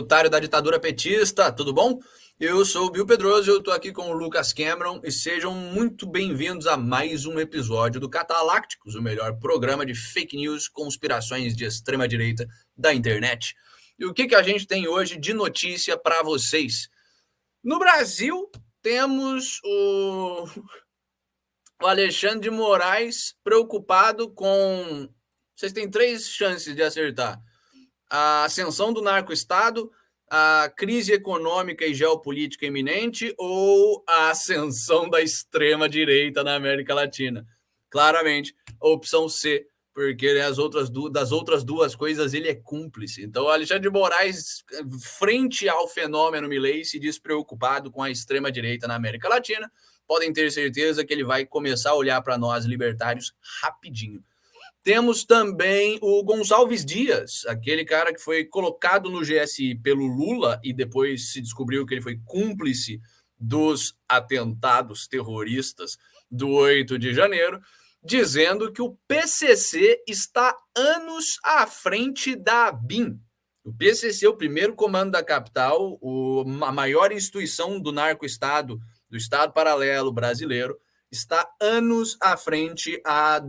Otário da ditadura petista, tudo bom? Eu sou o Bill Pedroso, eu estou aqui com o Lucas Cameron e sejam muito bem-vindos a mais um episódio do Catalácticos, o melhor programa de fake news, conspirações de extrema-direita da internet. E o que a gente tem hoje de notícia para vocês? No Brasil, temos o Alexandre de Moraes preocupado com... Vocês têm três chances de acertar: a ascensão do narco-estado, a crise econômica e geopolítica iminente ou a ascensão da extrema-direita na América Latina? Claramente, a opção C, porque das outras duas coisas ele é cúmplice. Então, Alexandre de Moraes, frente ao fenômeno Milei, se diz preocupado com a extrema-direita na América Latina. Podem ter certeza que ele vai começar a olhar para nós libertários rapidinho. Temos também o Gonçalves Dias, aquele cara que foi colocado no GSI pelo Lula e depois se descobriu que ele foi cúmplice dos atentados terroristas do 8 de janeiro, dizendo que o PCC está anos à frente da BIM. O PCC, o primeiro comando da capital, a maior instituição do narco-estado, do Estado Paralelo Brasileiro, está anos à frente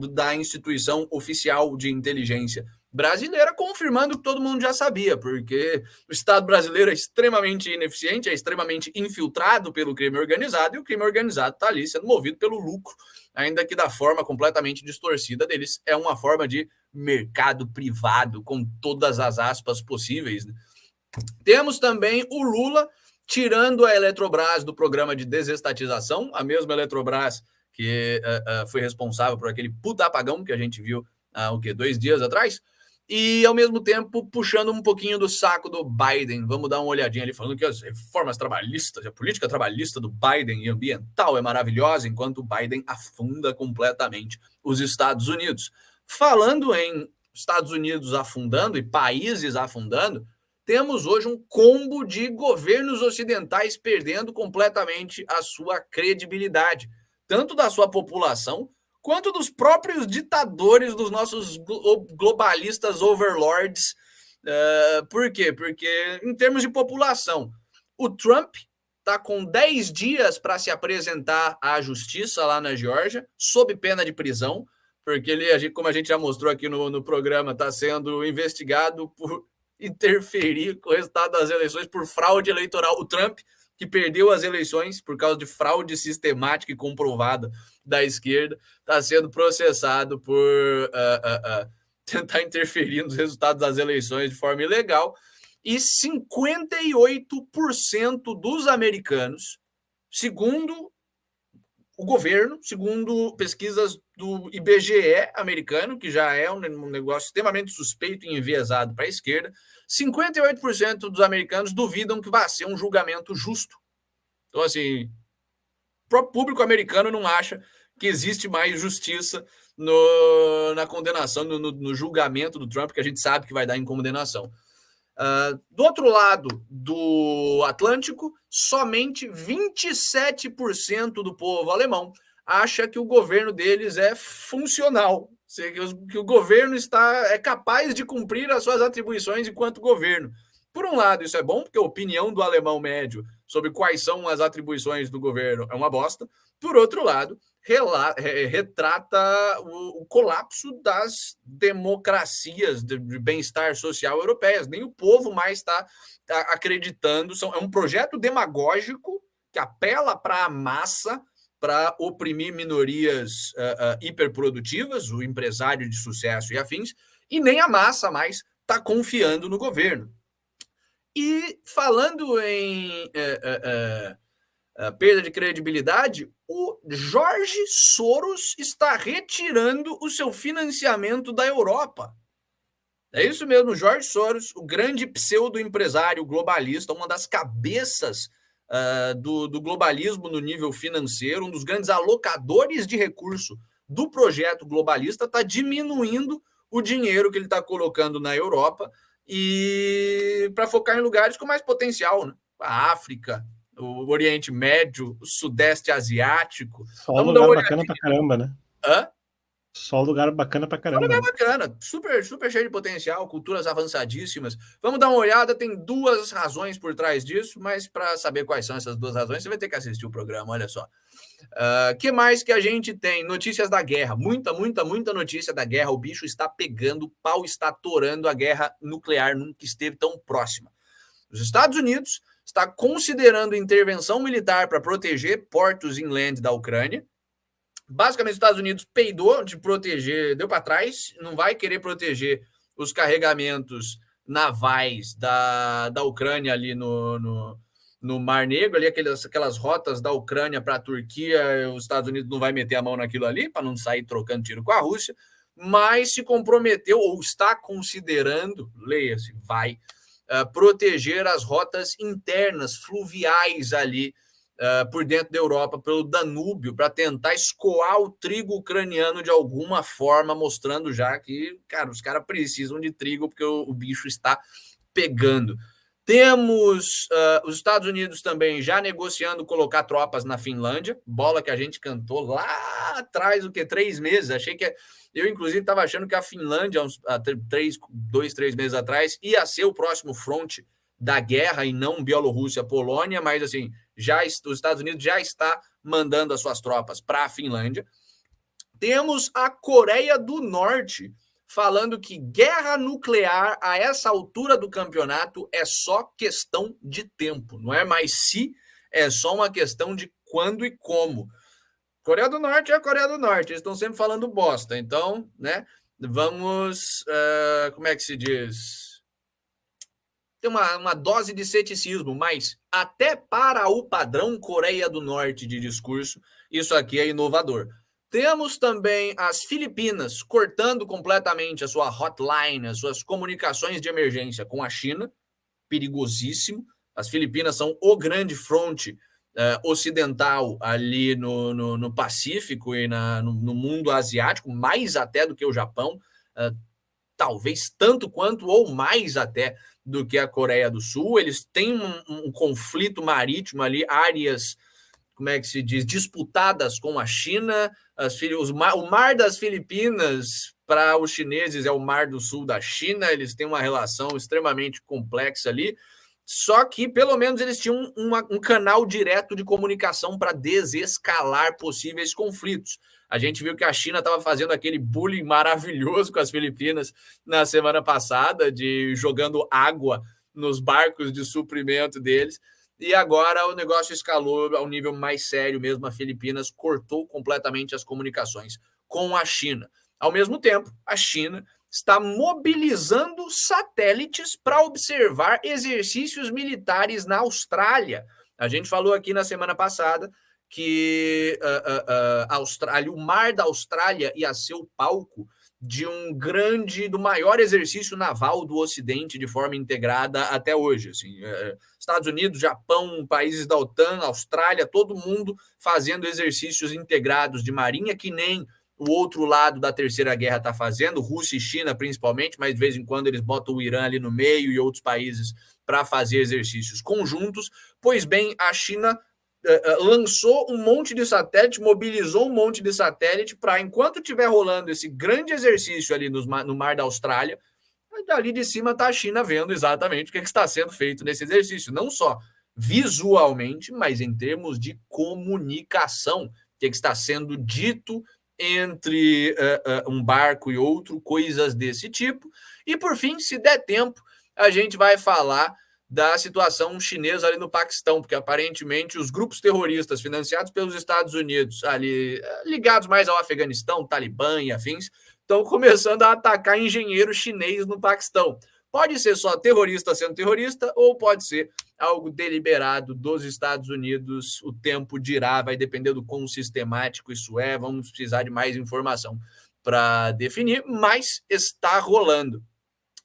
da instituição oficial de inteligência brasileira, confirmando que todo mundo já sabia, porque o Estado brasileiro é extremamente ineficiente, é extremamente infiltrado pelo crime organizado, e o crime organizado está ali sendo movido pelo lucro, ainda que da forma completamente distorcida deles. É uma forma de mercado privado, com todas as aspas possíveis. Temos também o Lula tirando a Eletrobras do programa de desestatização, a mesma Eletrobras que foi responsável por aquele puta apagão que a gente viu há 2 dias atrás, e ao mesmo tempo puxando um pouquinho do saco do Biden. Vamos dar uma olhadinha ali, falando que as reformas trabalhistas, a política trabalhista do Biden e ambiental é maravilhosa, enquanto o Biden afunda completamente os Estados Unidos. Falando em Estados Unidos afundando e países afundando, temos hoje um combo de governos ocidentais perdendo completamente a sua credibilidade, tanto da sua população quanto dos próprios ditadores, dos nossos globalistas overlords. Por quê? Porque, em termos de população, o Trump está com 10 dias para se apresentar à justiça lá na Geórgia, sob pena de prisão, porque ele, como a gente já mostrou aqui no programa, está sendo investigado por interferir com o resultado das eleições por fraude eleitoral. O Trump, que perdeu as eleições por causa de fraude sistemática e comprovada da esquerda, está sendo processado por tentar interferir nos resultados das eleições de forma ilegal. E 58% dos americanos, segundo o governo, segundo pesquisas do IBGE americano, que já é um negócio extremamente suspeito e enviesado para a esquerda, 58% dos americanos duvidam que vai ser um julgamento justo. Então, assim, o próprio público americano não acha que existe mais justiça na condenação, no julgamento do Trump, que a gente sabe que vai dar em condenação. Do outro lado do Atlântico, somente 27% do povo alemão acha que o governo deles é funcional, que o governo é capaz de cumprir as suas atribuições enquanto governo. Por um lado, isso é bom, porque a opinião do alemão médio sobre quais são as atribuições do governo é uma bosta. Por outro lado, retrata o colapso das democracias de bem-estar social europeias. Nem o povo mais está acreditando. É um projeto demagógico que apela para a massa, para oprimir minorias hiperprodutivas, o empresário de sucesso e afins, e nem a massa mais está confiando no governo. E falando em perda de credibilidade, o Jorge Soros está retirando o seu financiamento da Europa. É isso mesmo, Jorge Soros, o grande pseudo-empresário globalista, uma das cabeças do globalismo no nível financeiro, um dos grandes alocadores de recurso do projeto globalista, está diminuindo o dinheiro que ele está colocando na Europa e para focar em lugares com mais potencial, né? A África, o Oriente Médio, o Sudeste Asiático. Só um Vamos dar uma lugar bacana olhadinha. pra caramba, né? Hã? Só lugar bacana pra Só caramba, lugar né? bacana, super, super cheio de potencial, culturas avançadíssimas. Vamos dar uma olhada, tem duas razões por trás disso, mas para saber quais são essas duas razões, você vai ter que assistir o programa, olha só. Que mais que a gente tem? Notícias da guerra. Muita, muita, muita notícia da guerra. O bicho está pegando, o pau está torando, a guerra nuclear nunca esteve tão próxima. Os Estados Unidos está considerando intervenção militar para proteger portos inland da Ucrânia. Basicamente, os Estados Unidos peidou de proteger, deu para trás, não vai querer proteger os carregamentos navais da Ucrânia ali no Mar Negro, ali aquelas rotas da Ucrânia para a Turquia, os Estados Unidos não vai meter a mão naquilo ali, para não sair trocando tiro com a Rússia, mas se comprometeu, ou está considerando, leia-se, vai proteger as rotas internas, fluviais ali, por dentro da Europa, pelo Danúbio, para tentar escoar o trigo ucraniano de alguma forma, mostrando já que, cara, os caras precisam de trigo porque o bicho está pegando. Temos os Estados Unidos também já negociando colocar tropas na Finlândia, bola que a gente cantou lá atrás, o que? 3 meses. Achei que. Eu, inclusive, estava achando que a Finlândia, há 2, 3 meses atrás, ia ser o próximo fronte da guerra e não Bielorrússia-Polônia, mas assim, os Estados Unidos já está mandando as suas tropas para a Finlândia. Temos a Coreia do Norte falando que guerra nuclear a essa altura do campeonato é só questão de tempo, não é mais se, é só uma questão de quando e como. Coreia do Norte é a Coreia do Norte, eles estão sempre falando bosta, então, né, vamos, como é que se diz? Tem uma dose de ceticismo, mas até para o padrão Coreia do Norte de discurso, isso aqui é inovador. Temos também as Filipinas cortando completamente a sua hotline, as suas comunicações de emergência com a China, perigosíssimo. As Filipinas são o grande fronte ocidental ali no Pacífico e no mundo asiático, mais até do que o Japão, talvez tanto quanto ou mais até do que a Coreia do Sul. Eles têm um conflito marítimo ali, áreas, como é que se diz, disputadas com a China. O mar das Filipinas, para os chineses, é o mar do sul da China. Eles têm uma relação extremamente complexa ali. Só que, pelo menos, eles tinham um canal direto de comunicação para desescalar possíveis conflitos. A gente viu que a China estava fazendo aquele bullying maravilhoso com as Filipinas na semana passada, de jogando água nos barcos de suprimento deles. E agora o negócio escalou ao nível mais sério mesmo. A Filipinas cortou completamente as comunicações com a China. Ao mesmo tempo, a China está mobilizando satélites para observar exercícios militares na Austrália. A gente falou aqui na semana passada que o mar da Austrália ia ser o palco do maior exercício naval do Ocidente de forma integrada até hoje. Assim, Estados Unidos, Japão, países da OTAN, Austrália, todo mundo fazendo exercícios integrados de marinha, que nem o outro lado da Terceira Guerra está fazendo, Rússia e China principalmente, mas de vez em quando eles botam o Irã ali no meio e outros países para fazer exercícios conjuntos. Pois bem, a China lançou um monte de satélite, mobilizou um monte de satélite para, enquanto estiver rolando esse grande exercício ali no mar da Austrália, dali de cima está a China vendo exatamente o que está sendo feito nesse exercício, não só visualmente, mas em termos de comunicação, o que está sendo dito entre um barco e outro, coisas desse tipo. E, por fim, se der tempo, a gente vai falar da situação chinesa ali no Paquistão, porque aparentemente os grupos terroristas financiados pelos Estados Unidos, ali ligados mais ao Afeganistão, Talibã e afins, estão começando a atacar engenheiro chinês no Paquistão. Pode ser só terrorista sendo terrorista, ou pode ser algo deliberado dos Estados Unidos. O tempo dirá, vai depender do quão sistemático isso é, vamos precisar de mais informação para definir, mas está rolando.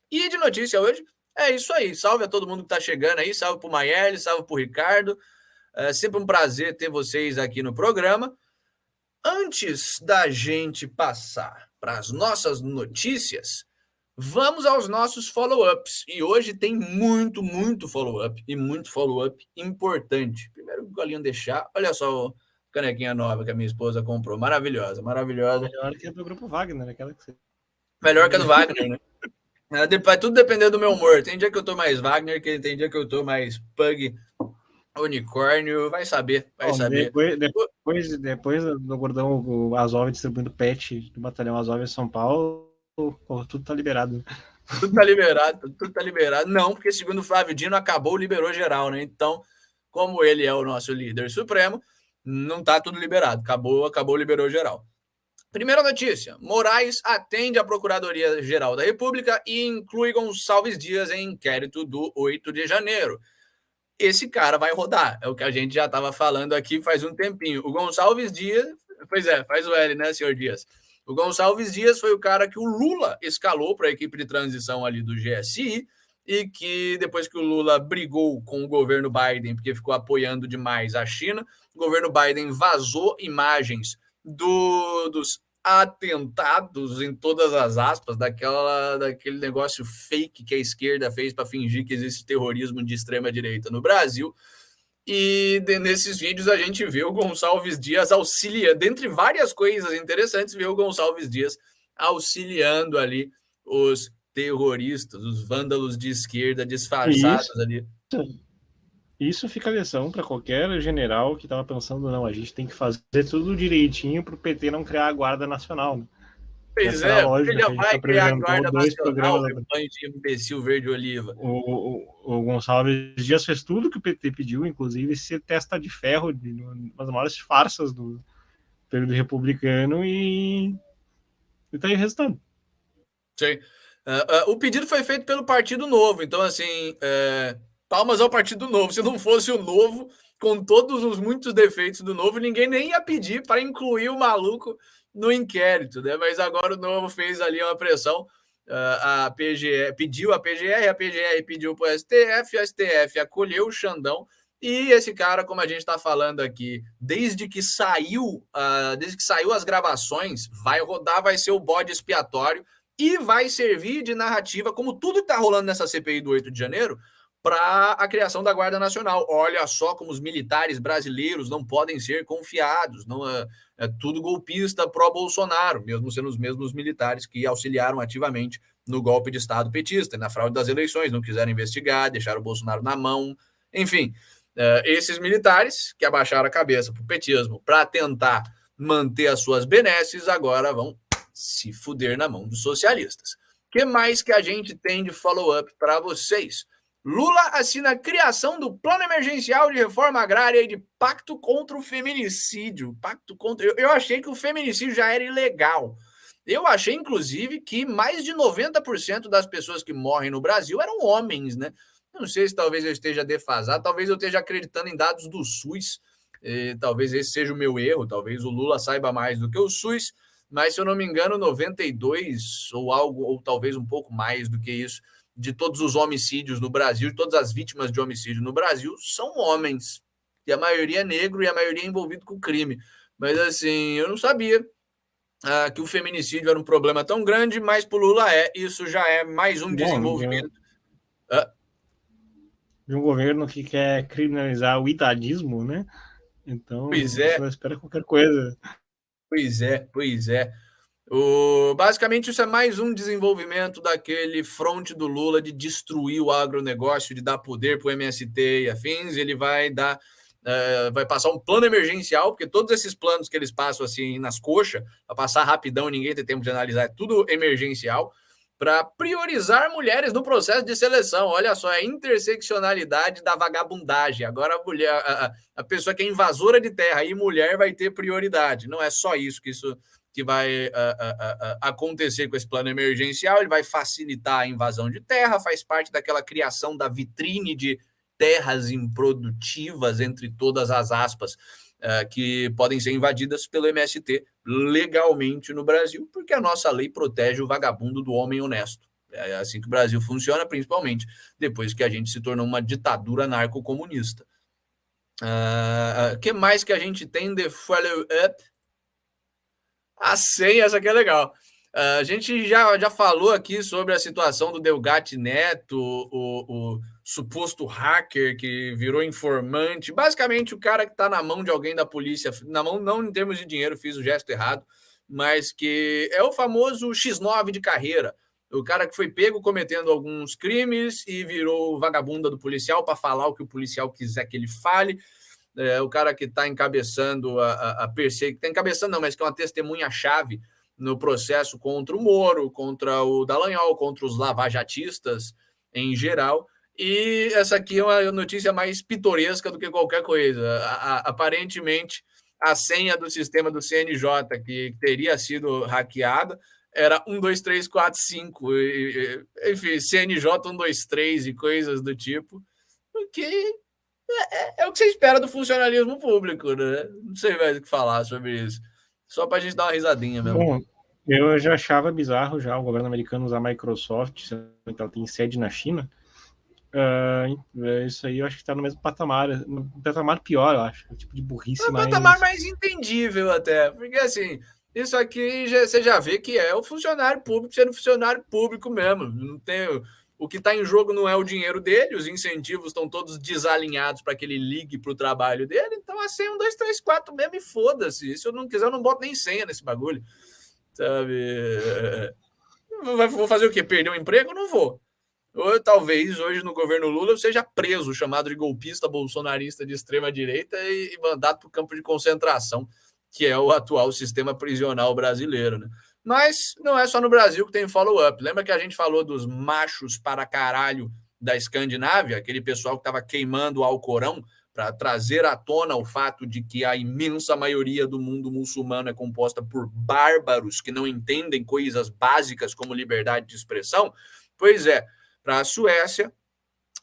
E de notícia hoje, é isso aí. Salve a todo mundo que está chegando aí, salve para o Maierle, salve para o Ricardo. É sempre um prazer ter vocês aqui no programa. Antes da gente passar para as nossas notícias, vamos aos nossos follow-ups. E hoje tem muito, muito follow-up e muito follow-up importante. Primeiro, o Golinho deixar. Olha só, canequinha nova que a minha esposa comprou. Maravilhosa, maravilhosa. Melhor que a do Grupo Wagner, aquela que você... Melhor que a do Wagner, né? Vai tudo depender do meu humor. Tem dia que eu tô mais Wagner, tem dia que eu tô mais Pug, unicórnio. Vai saber, vai Bom, saber. depois do Gordão, o Azov distribuindo pet do Batalhão Azov em São Paulo, tudo tá liberado. Tudo tá liberado, tudo tá liberado. Não, porque segundo o Flávio Dino, acabou, liberou geral, né? Então, como ele é o nosso líder supremo, não tá tudo liberado. Acabou, liberou geral. Primeira notícia: Moraes atende a Procuradoria-Geral da República e inclui Gonçalves Dias em inquérito do 8 de janeiro. Esse cara vai rodar, é o que a gente já estava falando aqui faz um tempinho. O Gonçalves Dias, pois é, faz o L, né, senhor Dias? O Gonçalves Dias foi o cara que o Lula escalou para a equipe de transição ali do GSI e que depois que o Lula brigou com o governo Biden, porque ficou apoiando demais a China, o governo Biden vazou imagens dos atentados, em todas as aspas, daquele negócio fake que a esquerda fez para fingir que existe terrorismo de extrema direita no Brasil. E nesses vídeos a gente vê o Gonçalves Dias auxiliando, dentre várias coisas interessantes, vê o Gonçalves Dias auxiliando ali os terroristas, os vândalos de esquerda disfarçados ali. Isso fica a lição para qualquer general que estava pensando, não, a gente tem que fazer tudo direitinho para o PT não criar a Guarda Nacional. Né? Pois Essa é a porque lógica já que a gente vai criar a apresentou Guarda dois Nacional, programas. rebanho de imbecil verde-oliva. O Gonçalves Dias fez tudo que o PT pediu, inclusive ser testa de ferro, uma das maiores farsas do período republicano, e tá aí o resultado. Sim. O pedido foi feito pelo Partido Novo, então, assim, palmas ao Partido Novo. Se não fosse o Novo, com todos os muitos defeitos do Novo, ninguém nem ia pedir para incluir o maluco no inquérito, né? Mas agora o Novo fez ali uma pressão. A PGR pediu a PGR pediu para o STF acolheu o Xandão. E esse cara, como a gente está falando aqui, desde que saiu as gravações, vai rodar, vai ser o bode expiatório e vai servir de narrativa, como tudo que está rolando nessa CPI do 8 de janeiro, para a criação da Guarda Nacional. Olha só como os militares brasileiros não podem ser confiados, não é tudo golpista pró-Bolsonaro, mesmo sendo os mesmos militares que auxiliaram ativamente no golpe de Estado petista, na fraude das eleições, não quiseram investigar, deixaram o Bolsonaro na mão, enfim. Esses militares que abaixaram a cabeça para o petismo para tentar manter as suas benesses, agora vão se fuder na mão dos socialistas. O que mais que a gente tem de follow-up para vocês? Lula assina a criação do Plano Emergencial de Reforma Agrária e de Pacto contra o Feminicídio. Eu achei que o feminicídio já era ilegal. Eu achei, inclusive, que mais de 90% das pessoas que morrem no Brasil eram homens, né? Não sei se talvez eu esteja defasado, talvez eu esteja acreditando em dados do SUS, talvez esse seja o meu erro, talvez o Lula saiba mais do que o SUS, mas se eu não me engano, 92 ou algo, ou talvez um pouco mais do que isso, de todos os homicídios no Brasil, de todas as vítimas de homicídio no Brasil, são homens. E a maioria é negro e a maioria é envolvido com crime. Mas assim, eu não sabia que o feminicídio era um problema tão grande, mas para o Lula isso já é mais um desenvolvimento. De um governo que quer criminalizar o idadismo, né? Então, você não espera qualquer coisa. Pois é. Basicamente, isso é mais um desenvolvimento daquele fronte do Lula de destruir o agronegócio, de dar poder para o MST e afins. Ele vai vai passar um plano emergencial, porque todos esses planos que eles passam assim nas coxas, para passar rapidão, ninguém tem tempo de analisar, é tudo emergencial, para priorizar mulheres no processo de seleção. Olha só, é a interseccionalidade da vagabundagem. Agora a mulher, a pessoa que é invasora de terra e mulher vai ter prioridade. Não é só isso que vai acontecer com esse plano emergencial. Ele vai facilitar a invasão de terra, faz parte daquela criação da vitrine de terras improdutivas, entre todas as aspas, que podem ser invadidas pelo MST legalmente no Brasil, porque a nossa lei protege o vagabundo do homem honesto. É assim que o Brasil funciona, principalmente depois que a gente se tornou uma ditadura narco-comunista. Que mais que a gente tem de follow-up? A senha, essa aqui é legal. A gente já falou aqui sobre a situação do Delgatti Neto, suposto hacker que virou informante, basicamente o cara que está na mão de alguém da polícia, na mão não em termos de dinheiro, fiz o gesto errado, mas que é o famoso X9 de carreira, o cara que foi pego cometendo alguns crimes e virou vagabunda do policial para falar o que o policial quiser que ele fale, o cara que está encabeçando a perseguição, está encabeçando não, mas que é uma testemunha-chave no processo contra o Moro, contra o Dallagnol, contra os lavajatistas em geral. E essa aqui é uma notícia mais pitoresca do que qualquer coisa. Aparentemente, a senha do sistema do CNJ, que teria sido hackeada, era 1, 2, 3, 4, 5. Enfim, CNJ 1, 2, 3 e coisas do tipo. Que é o que você espera do funcionalismo público, né? Não sei mais o que falar sobre isso. Só para a gente dar uma risadinha mesmo. Bom, eu já achava bizarro já o governo americano usar a Microsoft, sendo que ela tem sede na China. Isso aí eu acho que está no mesmo patamar, no patamar pior, eu acho. Tipo de burrice mais... patamar mais entendível até, porque assim, isso aqui você já vê que é o funcionário público sendo funcionário público mesmo. Não tem, o que está em jogo não é o dinheiro dele, os incentivos estão todos desalinhados para que ele ligue para o trabalho dele, então assim, 1, 2, 3, 4 mesmo e foda-se. Se eu não quiser, eu não boto nem senha nesse bagulho, sabe? Vou fazer o quê? Perder o emprego? Não vou. Ou talvez hoje no governo Lula eu seja preso, chamado de golpista bolsonarista de extrema direita e mandado para o campo de concentração, que é o atual sistema prisional brasileiro, né? Mas não é só no Brasil que tem follow-up. Lembra que a gente falou dos machos para caralho da Escandinávia, aquele pessoal que estava queimando o Alcorão para trazer à tona o fato de que a imensa maioria do mundo muçulmano é composta por bárbaros que não entendem coisas básicas como liberdade de expressão? Pois é, para a Suécia,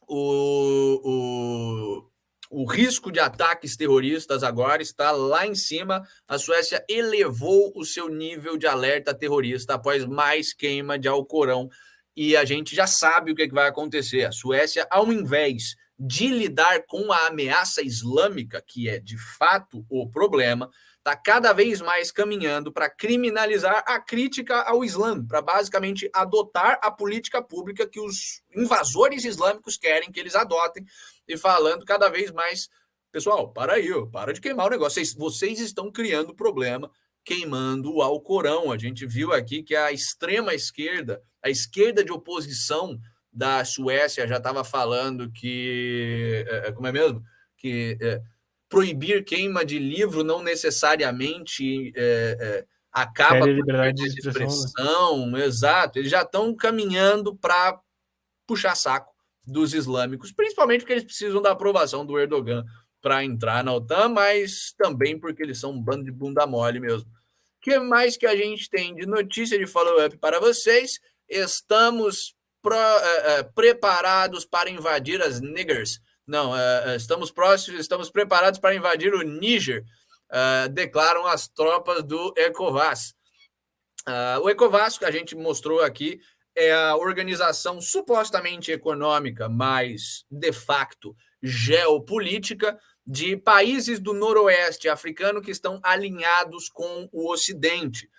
o risco de ataques terroristas agora está lá em cima. A Suécia elevou o seu nível de alerta terrorista após mais queima de Alcorão. E a gente já sabe o que vai acontecer. A Suécia, ao invés de lidar com a ameaça islâmica, que é de fato o problema, está cada vez mais caminhando para criminalizar a crítica ao Islã, para basicamente adotar a política pública que os invasores islâmicos querem que eles adotem, e falando cada vez mais, pessoal, para aí, para de queimar o negócio, vocês estão criando problema queimando o Alcorão. A gente viu aqui que a extrema esquerda, a esquerda de oposição da Suécia já estava falando que, como é mesmo? Que proibir queima de livro não necessariamente acaba com a liberdade de expressão, né? Exato. Eles já estão caminhando para puxar saco dos islâmicos, principalmente porque eles precisam da aprovação do Erdogan para entrar na OTAN, mas também porque eles são um bando de bunda mole mesmo. O que mais que a gente tem de notícia de follow-up para vocês? Estamos preparados para invadir as niggers. Não, estamos próximos, estamos preparados para invadir o Níger, declaram as tropas do ECOWAS. O ECOWAS, que a gente mostrou aqui, é a organização supostamente econômica, mas de facto geopolítica, de países do noroeste africano que estão alinhados com o Ocidente.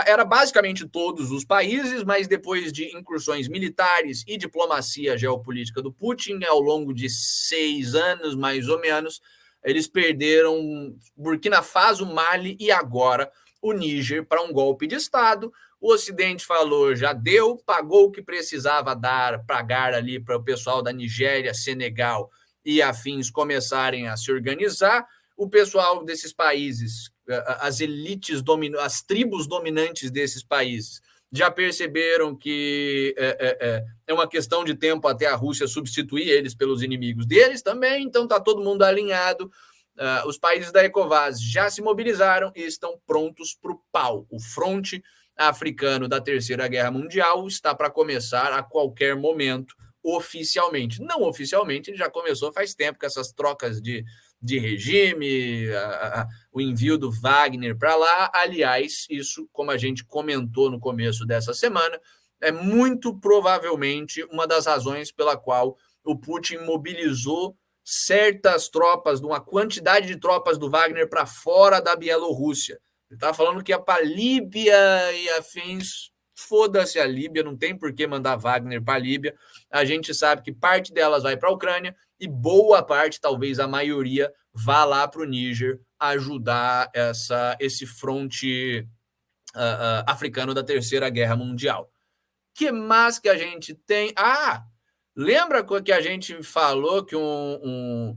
Era basicamente todos os países, mas depois de incursões militares e diplomacia geopolítica do Putin, ao longo de 6 anos, mais ou menos, eles perderam Burkina Faso, Mali e agora o Níger para um golpe de Estado. O Ocidente falou, já deu, pagou o que precisava pagar ali para o pessoal da Nigéria, Senegal e afins começarem a se organizar. O pessoal desses países, as elites, as tribos dominantes desses países, já perceberam que é uma questão de tempo até a Rússia substituir eles pelos inimigos deles também, então está todo mundo alinhado. Os países da ECOWAS já se mobilizaram e estão prontos para o pau. O fronte africano da Terceira Guerra Mundial está para começar a qualquer momento, oficialmente. Não oficialmente, ele já começou faz tempo com essas trocas de regime, o envio do Wagner para lá. Aliás, isso, como a gente comentou no começo dessa semana, é muito provavelmente uma das razões pela qual o Putin mobilizou certas tropas, uma quantidade de tropas do Wagner para fora da Bielorrússia. Ele estava falando que ia para a Líbia e afins, foda-se a Líbia, não tem por que mandar Wagner para a Líbia. A gente sabe que parte delas vai para a Ucrânia e boa parte, talvez a maioria, vá lá para o Níger ajudar esse fronte africano da Terceira Guerra Mundial. Que mais que a gente tem? Lembra que a gente falou que um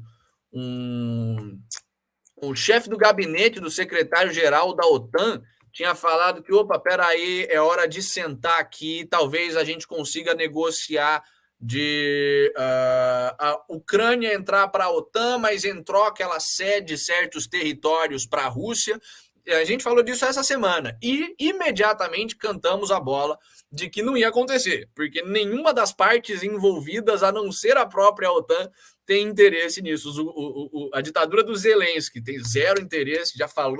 chefe do gabinete do secretário-geral da OTAN tinha falado que, opa, peraí, é hora de sentar aqui, talvez a gente consiga negociar de a Ucrânia entrar para a OTAN, mas em troca ela cede certos territórios para a Rússia. A gente falou disso essa semana e imediatamente cantamos a bola de que não ia acontecer, porque nenhuma das partes envolvidas, a não ser a própria OTAN, tem interesse nisso. A ditadura do Zelensky tem zero interesse, já falou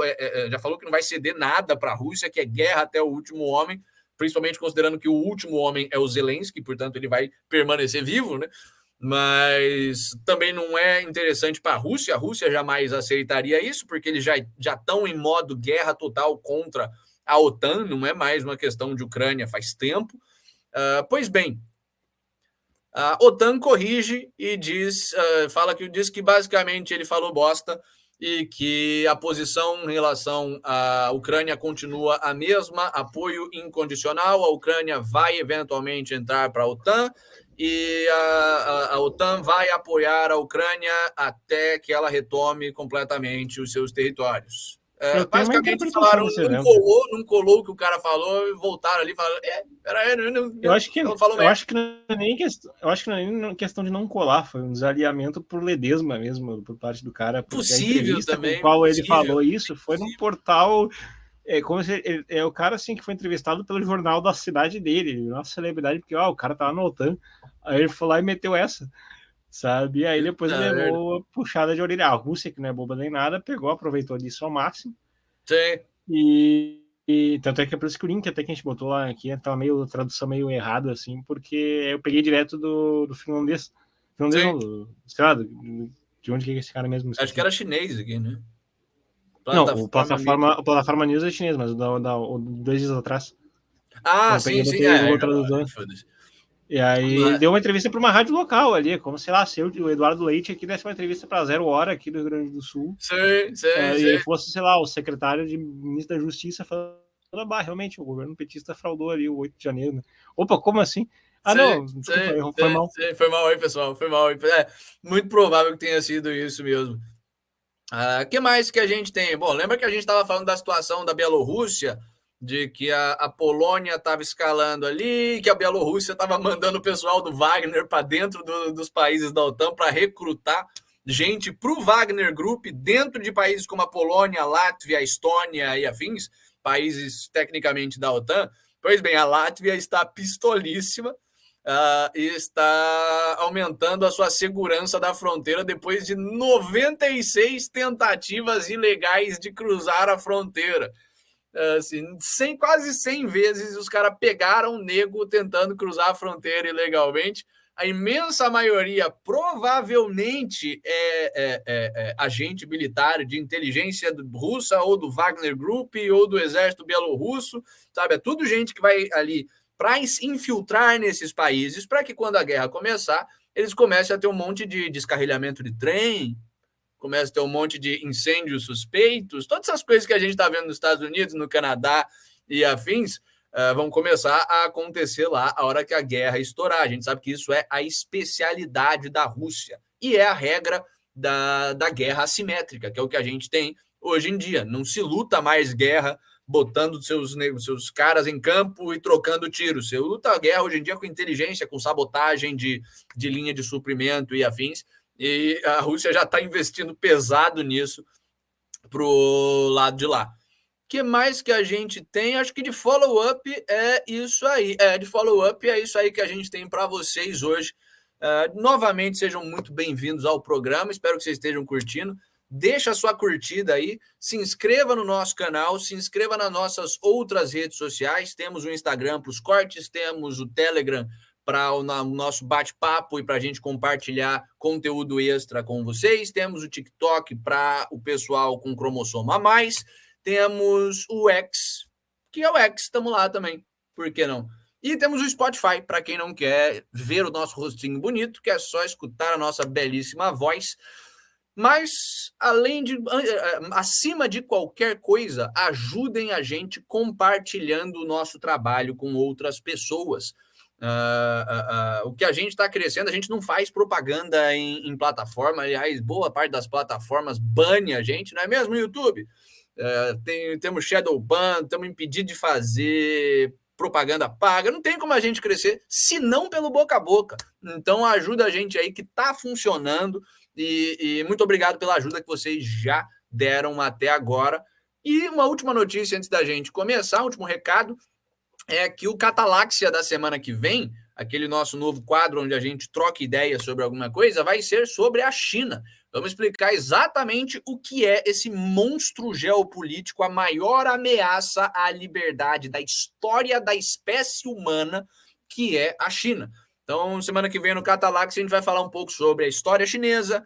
que não vai ceder nada para a Rússia, que é guerra até o último homem, principalmente considerando que o último homem é o Zelensky, portanto ele vai permanecer vivo, né? Mas também não é interessante para a Rússia jamais aceitaria isso, porque eles já estão em modo guerra total contra a OTAN, não é mais uma questão de Ucrânia faz tempo. Pois bem, a OTAN corrige e diz que basicamente ele falou bosta e que a posição em relação à Ucrânia continua a mesma, apoio incondicional, a Ucrânia vai eventualmente entrar para a OTAN e a OTAN vai apoiar a Ucrânia até que ela retome completamente os seus territórios. Basicamente falaram, não colou o que o cara falou e voltaram ali e falaram, peraí, eu acho que não é nem questão de não colar, foi um desalinhamento por ledesma mesmo, por parte do cara, porque possível, a entrevista também, com qual ele falou isso foi num portal, como se é o cara assim que foi entrevistado pelo jornal da cidade dele, nossa celebridade, porque o cara tava no OTAN, aí ele foi lá e meteu essa, sabe? E aí depois levou a puxada de orelha. A Rússia, que não é boba nem nada, aproveitou disso ao máximo. Sim. E tanto é que é por isso que o link até que a gente botou lá aqui tava meio tradução meio errado, assim, porque eu peguei direto do finlandês. Finlandês não, sei lá, de onde que é esse cara mesmo? Acho que era chinês aqui, né? Não, o plataforma News é chinês, mas o 2 dias atrás. Sim. E aí deu uma entrevista para uma rádio local ali, como, sei lá, se o Eduardo Leite aqui desse uma entrevista para 0 Hora aqui do Rio Grande do Sul. Sim. E ele fosse, sei lá, o secretário de ministro da Justiça falando, realmente, o governo petista fraudou ali o 8 de janeiro, né? Opa, como assim? Não, desculpa, foi mal. Foi mal aí, pessoal, foi mal aí. Muito provável que tenha sido isso mesmo. Que mais que a gente tem? Bom, lembra que a gente estava falando da situação da Bielorrússia, de que a Polônia estava escalando ali, que a Bielorrússia estava mandando o pessoal do Wagner para dentro dos países da OTAN para recrutar gente para o Wagner Group dentro de países como a Polônia, a Látvia, a Estônia e afins, países tecnicamente da OTAN. Pois bem, a Látvia está pistolíssima e está aumentando a sua segurança da fronteira depois de 96 tentativas ilegais de cruzar a fronteira. Assim, quase 100 vezes os caras pegaram um nego tentando cruzar a fronteira ilegalmente. A imensa maioria provavelmente é agente militar de inteligência russa ou do Wagner Group ou do exército bielorrusso, sabe? É tudo gente que vai ali para infiltrar nesses países para que quando a guerra começar, eles comecem a ter um monte de descarrilhamento de trem, começa a ter um monte de incêndios suspeitos, todas essas coisas que a gente está vendo nos Estados Unidos, no Canadá e afins, vão começar a acontecer lá a hora que a guerra estourar. A gente sabe que isso é a especialidade da Rússia e é a regra da guerra assimétrica, que é o que a gente tem hoje em dia. Não se luta mais guerra botando seus caras em campo e trocando tiros. Você luta a guerra hoje em dia com inteligência, com sabotagem de linha de suprimento e afins. E a Rússia já está investindo pesado nisso para o lado de lá. O que mais que a gente tem? Acho que de follow-up é isso aí. De follow-up é isso aí que a gente tem para vocês hoje. Novamente, sejam muito bem-vindos ao programa. Espero que vocês estejam curtindo. Deixa a sua curtida aí. Se inscreva no nosso canal. Se inscreva nas nossas outras redes sociais. Temos o Instagram para os cortes. Temos o Telegram para o nosso bate-papo e para a gente compartilhar conteúdo extra com vocês. Temos o TikTok para o pessoal com cromossomo a mais. Temos o X, que é o X, estamos lá também. Por que não? E temos o Spotify, para quem não quer ver o nosso rostinho bonito, que é só escutar a nossa belíssima voz. Mas, acima de qualquer coisa, ajudem a gente compartilhando o nosso trabalho com outras pessoas. O que a gente está crescendo, a gente não faz propaganda em plataforma. Aliás, boa parte das plataformas bane a gente, não é mesmo, YouTube? Temos shadow ban, estamos impedidos de fazer propaganda paga, não tem como a gente crescer, se não pelo boca a boca. Então ajuda a gente aí que está funcionando e muito obrigado pela ajuda que vocês já deram até agora. E uma última notícia antes da gente começar, um último recado, é que o Cataláxia da semana que vem, aquele nosso novo quadro onde a gente troca ideias sobre alguma coisa, vai ser sobre a China. Vamos explicar exatamente o que é esse monstro geopolítico, a maior ameaça à liberdade da história da espécie humana, que é a China. Então, semana que vem no Cataláxia, a gente vai falar um pouco sobre a história chinesa,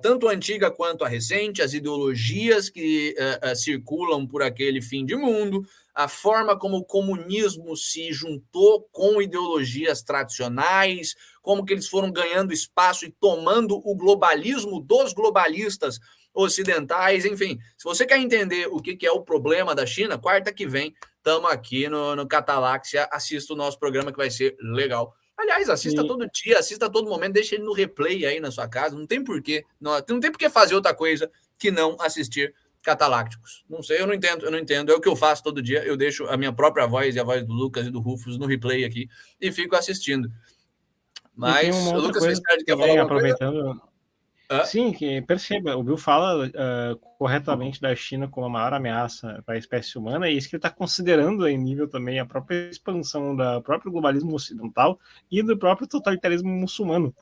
tanto a antiga quanto a recente, as ideologias que circulam por aquele fim de mundo, a forma como o comunismo se juntou com ideologias tradicionais, como que eles foram ganhando espaço e tomando o globalismo dos globalistas ocidentais, enfim. Se você quer entender o que é o problema da China, quarta que vem, estamos aqui no Cataláxia, assista o nosso programa que vai ser legal. Aliás, assista todo dia, assista a todo momento, deixa ele no replay aí na sua casa, não tem porquê, não tem porquê fazer outra coisa que não assistir Catalácticos. Não sei, eu não entendo. É o que eu faço todo dia. Eu deixo a minha própria voz e a voz do Lucas e do Rufus no replay aqui e fico assistindo. Mas, e tem uma outra Lucas, coisa quer falar alguma aproveitando. Coisa? Sim, que perceba, o Bill fala corretamente da China como a maior ameaça para a espécie humana, e isso que ele está considerando em nível também a própria expansão do próprio globalismo ocidental e do próprio totalitarismo muçulmano.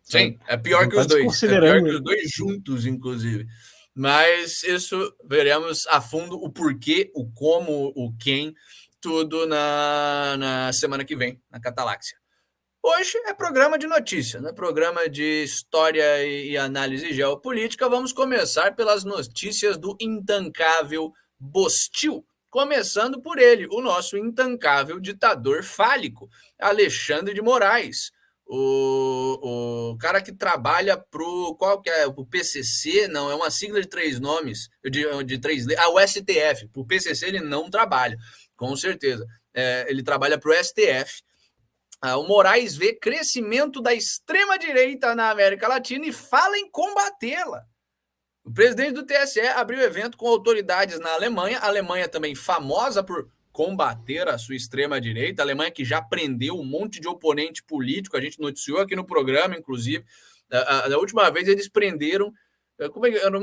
Sim, é pior que os dois. É pior que os dois juntos, inclusive. Mas isso veremos a fundo o porquê, o como, o quem, tudo na semana que vem, na Cataláxia. Hoje é programa de notícias, né? Programa de história e análise geopolítica. Vamos começar pelas notícias do intancável Bostil. Começando por ele, o nosso intancável ditador fálico, Alexandre de Moraes. O cara que trabalha qual que é? O PCC, não, é uma sigla de 3 nomes, de 3 letras. O STF. O PCC ele não trabalha, com certeza. Ele trabalha para o STF. O Moraes vê crescimento da extrema-direita na América Latina e fala em combatê-la. O presidente do TSE abriu evento com autoridades na Alemanha, a Alemanha também famosa por combater a sua extrema-direita, a Alemanha que já prendeu um monte de oponente político, a gente noticiou aqui no programa, inclusive, da última vez eles prenderam, eram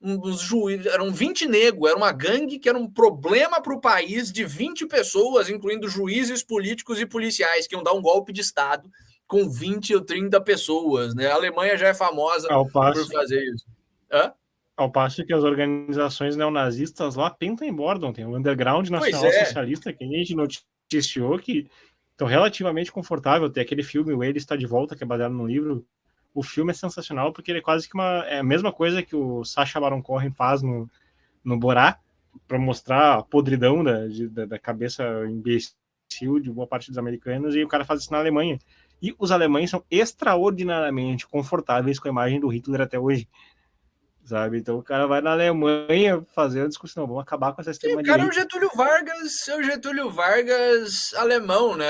uns juízes, eram 20 negros, era uma gangue que era um problema para o país de 20 pessoas, incluindo juízes políticos e policiais, que iam dar um golpe de Estado com 20 ou 30 pessoas. Né? A Alemanha já é famosa por fazer isso. Ao passo que as organizações neonazistas lá pintam e bordam. Tem o Underground Nacional Socialista, que a gente noticiou que estão relativamente confortável. Tem aquele filme, O Ele Está de Volta, que é baseado no livro. O filme é sensacional porque ele é quase que é a mesma coisa que o Sacha Baron Cohen faz no Borá, para mostrar a podridão da cabeça imbecil de boa parte dos americanos, e o cara faz isso na Alemanha. E os alemães são extraordinariamente confortáveis com a imagem do Hitler até hoje. Sabe? Então o cara vai na Alemanha fazer a discussão, vamos acabar com essa extrema-direita. O cara é o Getúlio Vargas alemão, né?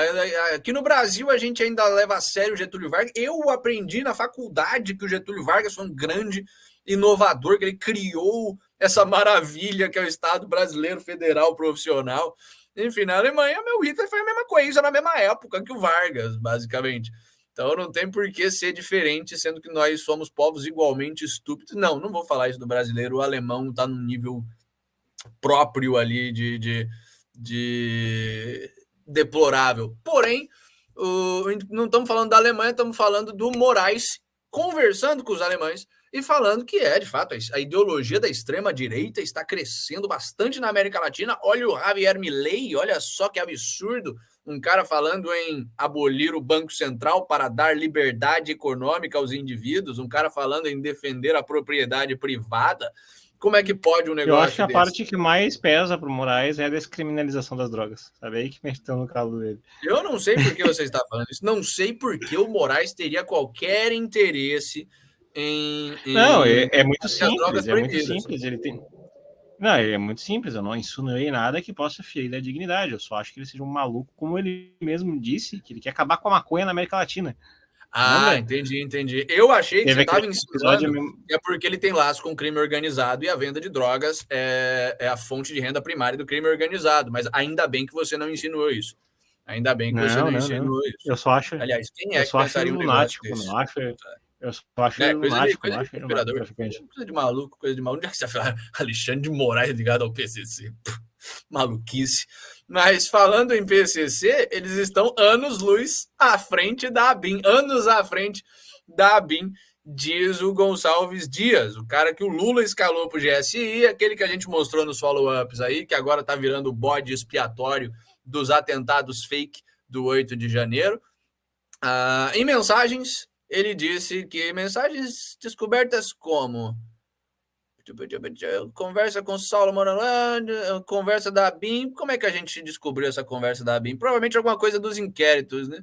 Aqui no Brasil a gente ainda leva a sério o Getúlio Vargas. Eu aprendi na faculdade que o Getúlio Vargas foi um grande inovador, que ele criou essa maravilha que é o Estado Brasileiro Federal Profissional. Enfim, na Alemanha, meu Hitler foi a mesma coisa na mesma época que o Vargas, basicamente. Então não tem por que ser diferente, sendo que nós somos povos igualmente estúpidos. Não vou falar isso do brasileiro. O alemão está num nível próprio ali de deplorável. Porém, não estamos falando da Alemanha, estamos falando do Moraes conversando com os alemães e falando que de fato, a ideologia da extrema-direita está crescendo bastante na América Latina. Olha o Javier Milei, olha só que absurdo, um cara falando em abolir o Banco Central para dar liberdade econômica aos indivíduos, um cara falando em defender a propriedade privada. Como é que pode um negócio Eu acho que a desse? parte que mais pesa para o Moraes é a descriminalização das drogas. Sabe aí que meteu no calo dele. Eu não sei por que você está falando isso. Não sei por que o Moraes teria qualquer interesse em Não, é muito as simples. drogas É muito proibidas. simples. Ele tem. Não, é muito simples. Eu não insinuei nada que possa ferir da dignidade. Eu só acho que ele seja um maluco, como ele mesmo disse, que ele quer acabar com a maconha na América Latina. Ah, Lembra? entendi. Eu achei que Teve você aquele estava episódio insinuando que é porque ele tem laço com o crime organizado e a venda de drogas é a fonte de renda primária do crime organizado. Mas ainda bem que você não insinuou isso. Ainda bem que você não Não. insinuou isso. Eu só acho. Aliás, quem Eu é que só acho ele pensaria um negócio lunático. desse? Não acho. Eu só acho ele Né? lunático. Coisa Não de acho ele um conspirador. narcotraficante. Coisa de maluco, coisa de maluco. Onde é que você fala Alexandre de Moraes ligado ao PCC? Maluquice. Mas falando em PCC, eles estão anos-luz à frente da ABIN. Anos à frente da ABIN, diz o Gonçalves Dias, o cara que o Lula escalou para o GSI, aquele que a gente mostrou nos follow-ups aí, que agora está virando o bode expiatório dos atentados fake do 8 de janeiro. Em mensagens, ele disse que mensagens descobertas como conversa com Saulo Moralândia, conversa da ABIN. Como é que a gente descobriu essa conversa da ABIN? Provavelmente alguma coisa dos inquéritos, né?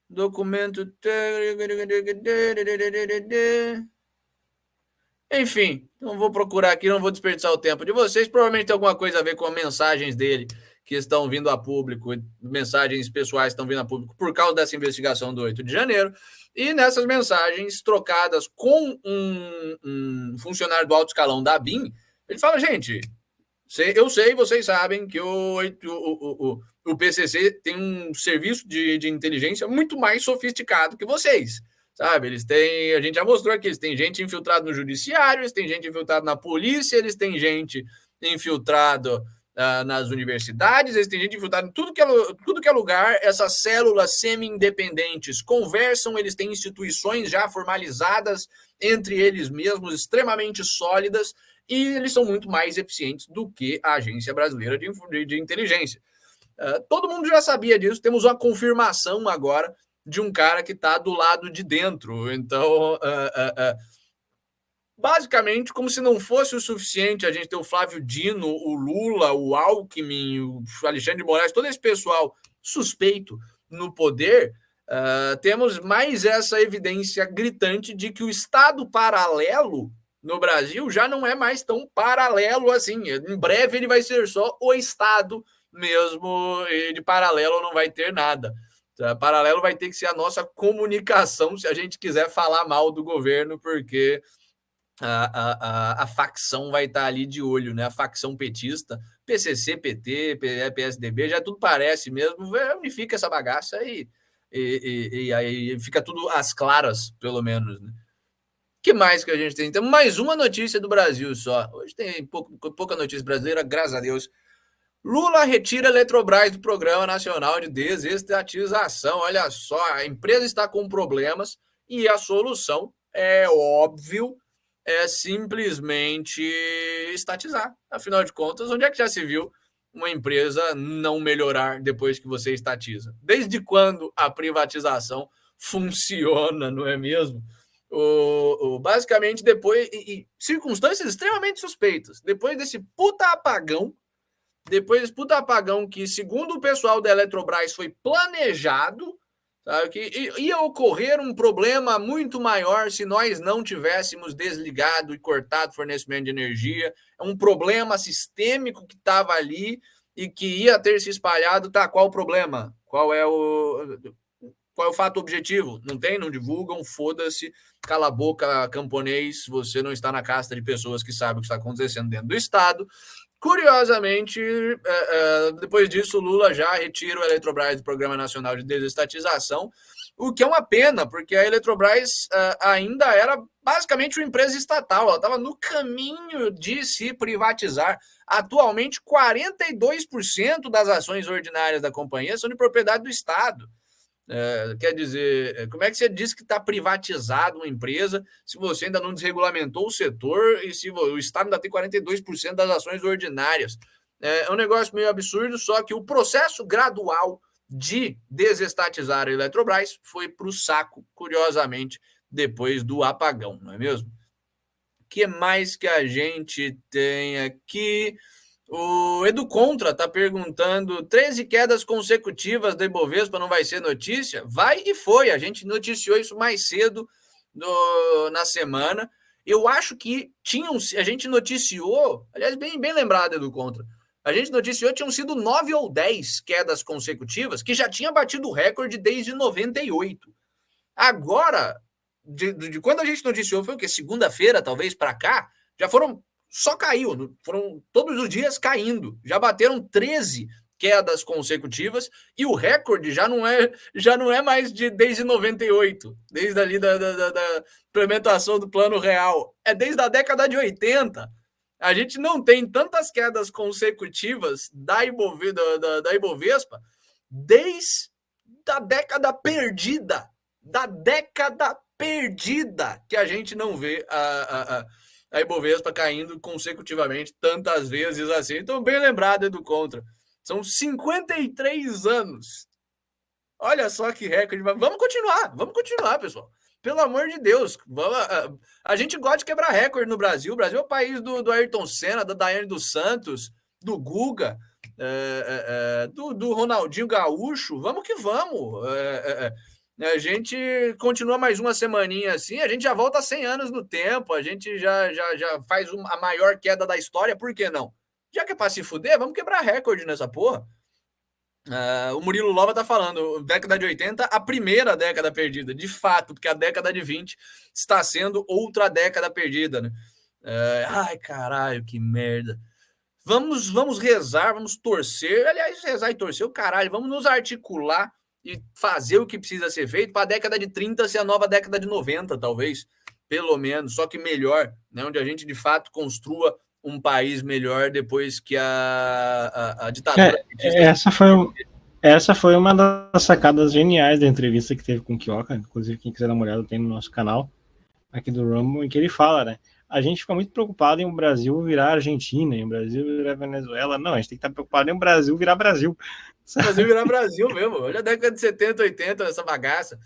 Documento. Enfim, não vou procurar aqui, não vou desperdiçar o tempo de vocês. Provavelmente tem alguma coisa a ver com as mensagens dele que estão vindo a público, mensagens pessoais que estão vindo a público por causa dessa investigação do 8 de janeiro. E nessas mensagens trocadas com um funcionário do alto escalão da ABIN, ele fala, gente, eu sei, vocês sabem que o PCC tem um serviço de inteligência muito mais sofisticado que vocês, sabe? Eles têm, a gente já mostrou aqui, eles têm gente infiltrada no judiciário, eles têm gente infiltrada na polícia, eles têm gente infiltrada nas universidades, eles têm gente infiltrada em tudo que é lugar. Essas células semi-independentes conversam, eles têm instituições já formalizadas entre eles mesmos, extremamente sólidas, e eles são muito mais eficientes do que a Agência Brasileira de Inteligência. Todo mundo já sabia disso, temos uma confirmação agora de um cara que está do lado de dentro. Então, basicamente, como se não fosse o suficiente a gente ter o Flávio Dino, o Lula, o Alckmin, o Alexandre de Moraes, todo esse pessoal suspeito no poder, temos mais essa evidência gritante de que o Estado paralelo no Brasil já não é mais tão paralelo assim. Em breve ele vai ser só o Estado mesmo, e de paralelo não vai ter nada. Paralelo vai ter que ser a nossa comunicação se a gente quiser falar mal do governo, porque a facção vai estar ali de olho, né? A facção petista, PCC, PT, PSDB, já tudo parece mesmo, unifica essa bagaça e aí fica tudo às claras, pelo menos, né? Que mais que a gente tem? Tem mais uma notícia do Brasil só. Hoje tem pouca notícia brasileira, graças a Deus. Lula retira a Eletrobras do Programa Nacional de Desestatização. Olha só, a empresa está com problemas e a solução, é óbvio, é simplesmente estatizar. Afinal de contas, onde é que já se viu uma empresa não melhorar depois que você estatiza? Desde quando a privatização funciona, não é mesmo? Basicamente, depois, circunstâncias extremamente suspeitas, depois desse puta apagão que, segundo o pessoal da Eletrobras, foi planejado, sabe, que ia ocorrer um problema muito maior se nós não tivéssemos desligado e cortado o fornecimento de energia. É um problema sistêmico que estava ali e que ia ter se espalhado. Tá, qual o problema? Qual é o fato objetivo? Não tem, não divulgam, foda-se, cala a boca, camponês, você não está na casta de pessoas que sabem o que está acontecendo dentro do Estado. Curiosamente, depois disso, o Lula já retira o Eletrobras do Programa Nacional de Desestatização, o que é uma pena, porque a Eletrobras ainda era basicamente uma empresa estatal, ela estava no caminho de se privatizar. Atualmente, 42% das ações ordinárias da companhia são de propriedade do Estado. Quer dizer, como é que você diz que está privatizado uma empresa se você ainda não desregulamentou o setor e se o Estado ainda tem 42% das ações ordinárias? É um negócio meio absurdo, só que o processo gradual de desestatizar a Eletrobras foi para o saco, curiosamente, depois do apagão, não é mesmo? O que mais que a gente tem aqui? O Edu Contra está perguntando: 13 quedas consecutivas da Ibovespa não vai ser notícia? Vai e foi. A gente noticiou isso mais cedo na semana. Eu acho que a gente noticiou, aliás, bem lembrado, Edu Contra. A gente noticiou que tinham sido 9 ou 10 quedas consecutivas, que já tinha batido o recorde desde 98. Agora, de quando a gente noticiou, foi o quê? Segunda-feira, talvez, para cá, já só caiu, foram todos os dias caindo. Já bateram 13 quedas consecutivas e o recorde já não é mais desde 98, desde ali da implementação do Plano Real. É desde a década de 80. A gente não tem tantas quedas consecutivas da Ibovespa desde a década perdida. Que a gente não vê a Ibovespa caindo consecutivamente tantas vezes assim. Então, bem lembrado do Contra. São 53 anos. Olha só que recorde. Vamos continuar, pessoal. Pelo amor de Deus. A gente gosta de quebrar recorde no Brasil. O Brasil é o país do Ayrton Senna, da Daiane dos Santos, do Guga, do Ronaldinho Gaúcho. Vamos que vamos. A gente continua mais uma semaninha assim, a gente já volta a 100 anos no tempo, a gente já faz a maior queda da história, por que não? Já que é para se fuder, vamos quebrar recorde nessa porra. O Murilo Lova tá falando, década de 80, a primeira década perdida, de fato, porque a década de 20 está sendo outra década perdida, né? Ai, caralho, que merda. Vamos rezar, vamos torcer, aliás, rezar e torcer, o caralho, vamos nos articular e fazer o que precisa ser feito para a década de 30 ser a nova década de 90, talvez, pelo menos, só que melhor, né? Onde a gente, de fato, construa um país melhor depois que a ditadura... Essa foi uma das sacadas geniais da entrevista que teve com o Kioka, inclusive quem quiser dar uma olhada tem no nosso canal, aqui do Rumble, em que ele fala, né? A gente fica muito preocupado em o Brasil virar Argentina, em o Brasil virar Venezuela. Não, a gente tem que estar preocupado em o Brasil virar Brasil. O Brasil virar Brasil mesmo. Olha a década de 70, 80, essa bagaça.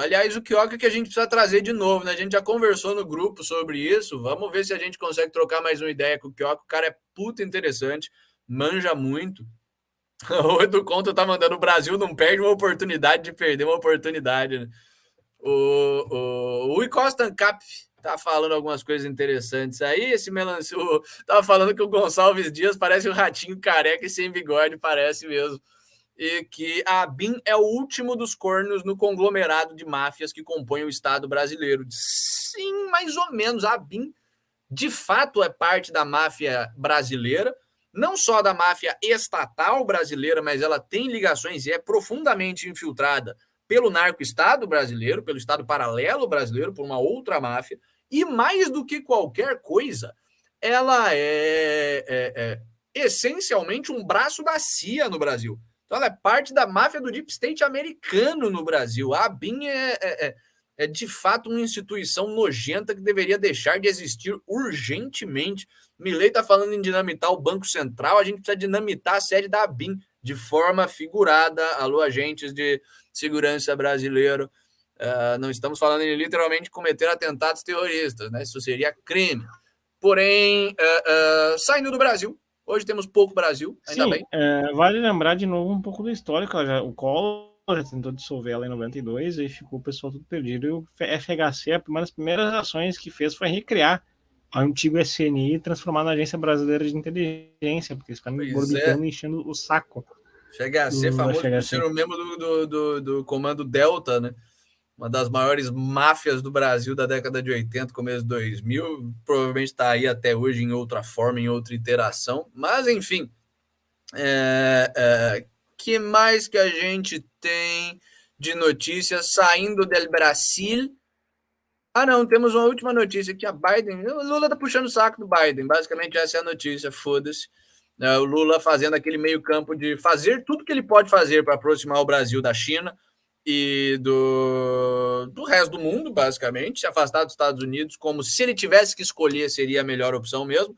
Aliás, o que a gente precisa trazer de novo, né? A gente já conversou no grupo sobre isso. Vamos ver se a gente consegue trocar mais uma ideia com o Kioka. O cara é puta interessante, manja muito. O Edu Conta tá mandando: o Brasil não perde uma oportunidade de perder uma oportunidade, né? O Rui Costa Ancap tá falando algumas coisas interessantes aí. Esse melancia tava falando que o Gonçalves Dias parece um ratinho careca e sem bigode, parece mesmo. E que a ABIN é o último dos cornos no conglomerado de máfias que compõe o Estado brasileiro. Sim, mais ou menos. A ABIN, de fato, é parte da máfia brasileira, não só da máfia estatal brasileira, mas ela tem ligações e é profundamente infiltrada pelo narco-estado brasileiro, pelo Estado paralelo brasileiro, por uma outra máfia, e mais do que qualquer coisa, ela é essencialmente um braço da CIA no Brasil. Então ela é parte da máfia do Deep State americano no Brasil. A ABIN é de fato uma instituição nojenta que deveria deixar de existir urgentemente. Milei está falando em dinamitar o Banco Central, a gente precisa dinamitar a sede da ABIN de forma figurada. Alô, agentes de segurança brasileiro. Não estamos falando em literalmente cometer atentados terroristas, né? Isso seria crime. Porém, saindo do Brasil, hoje temos pouco Brasil, ainda Sim, bem. Vale lembrar de novo um pouco do histórico. O Collor já tentou dissolver ela em 92 e ficou o pessoal tudo perdido. E o FHC, uma das primeiras ações que fez foi recriar o antigo SNI e transformar na Agência Brasileira de Inteligência, porque eles ficaram orbitando e enchendo o saco. FHC, famoso por ser o membro do Comando Delta, né? Uma das maiores máfias do Brasil da década de 80, começo de 2000, provavelmente está aí até hoje em outra forma, em outra interação, mas enfim, que mais que a gente tem de notícias saindo do Brasil? Não, temos uma última notícia aqui, a Biden, o Lula tá puxando o saco do Biden, basicamente essa é a notícia, foda-se. O Lula fazendo aquele meio campo de fazer tudo que ele pode fazer para aproximar o Brasil da China e do resto do mundo, basicamente, se afastar dos Estados Unidos, como se ele tivesse que escolher, seria a melhor opção mesmo.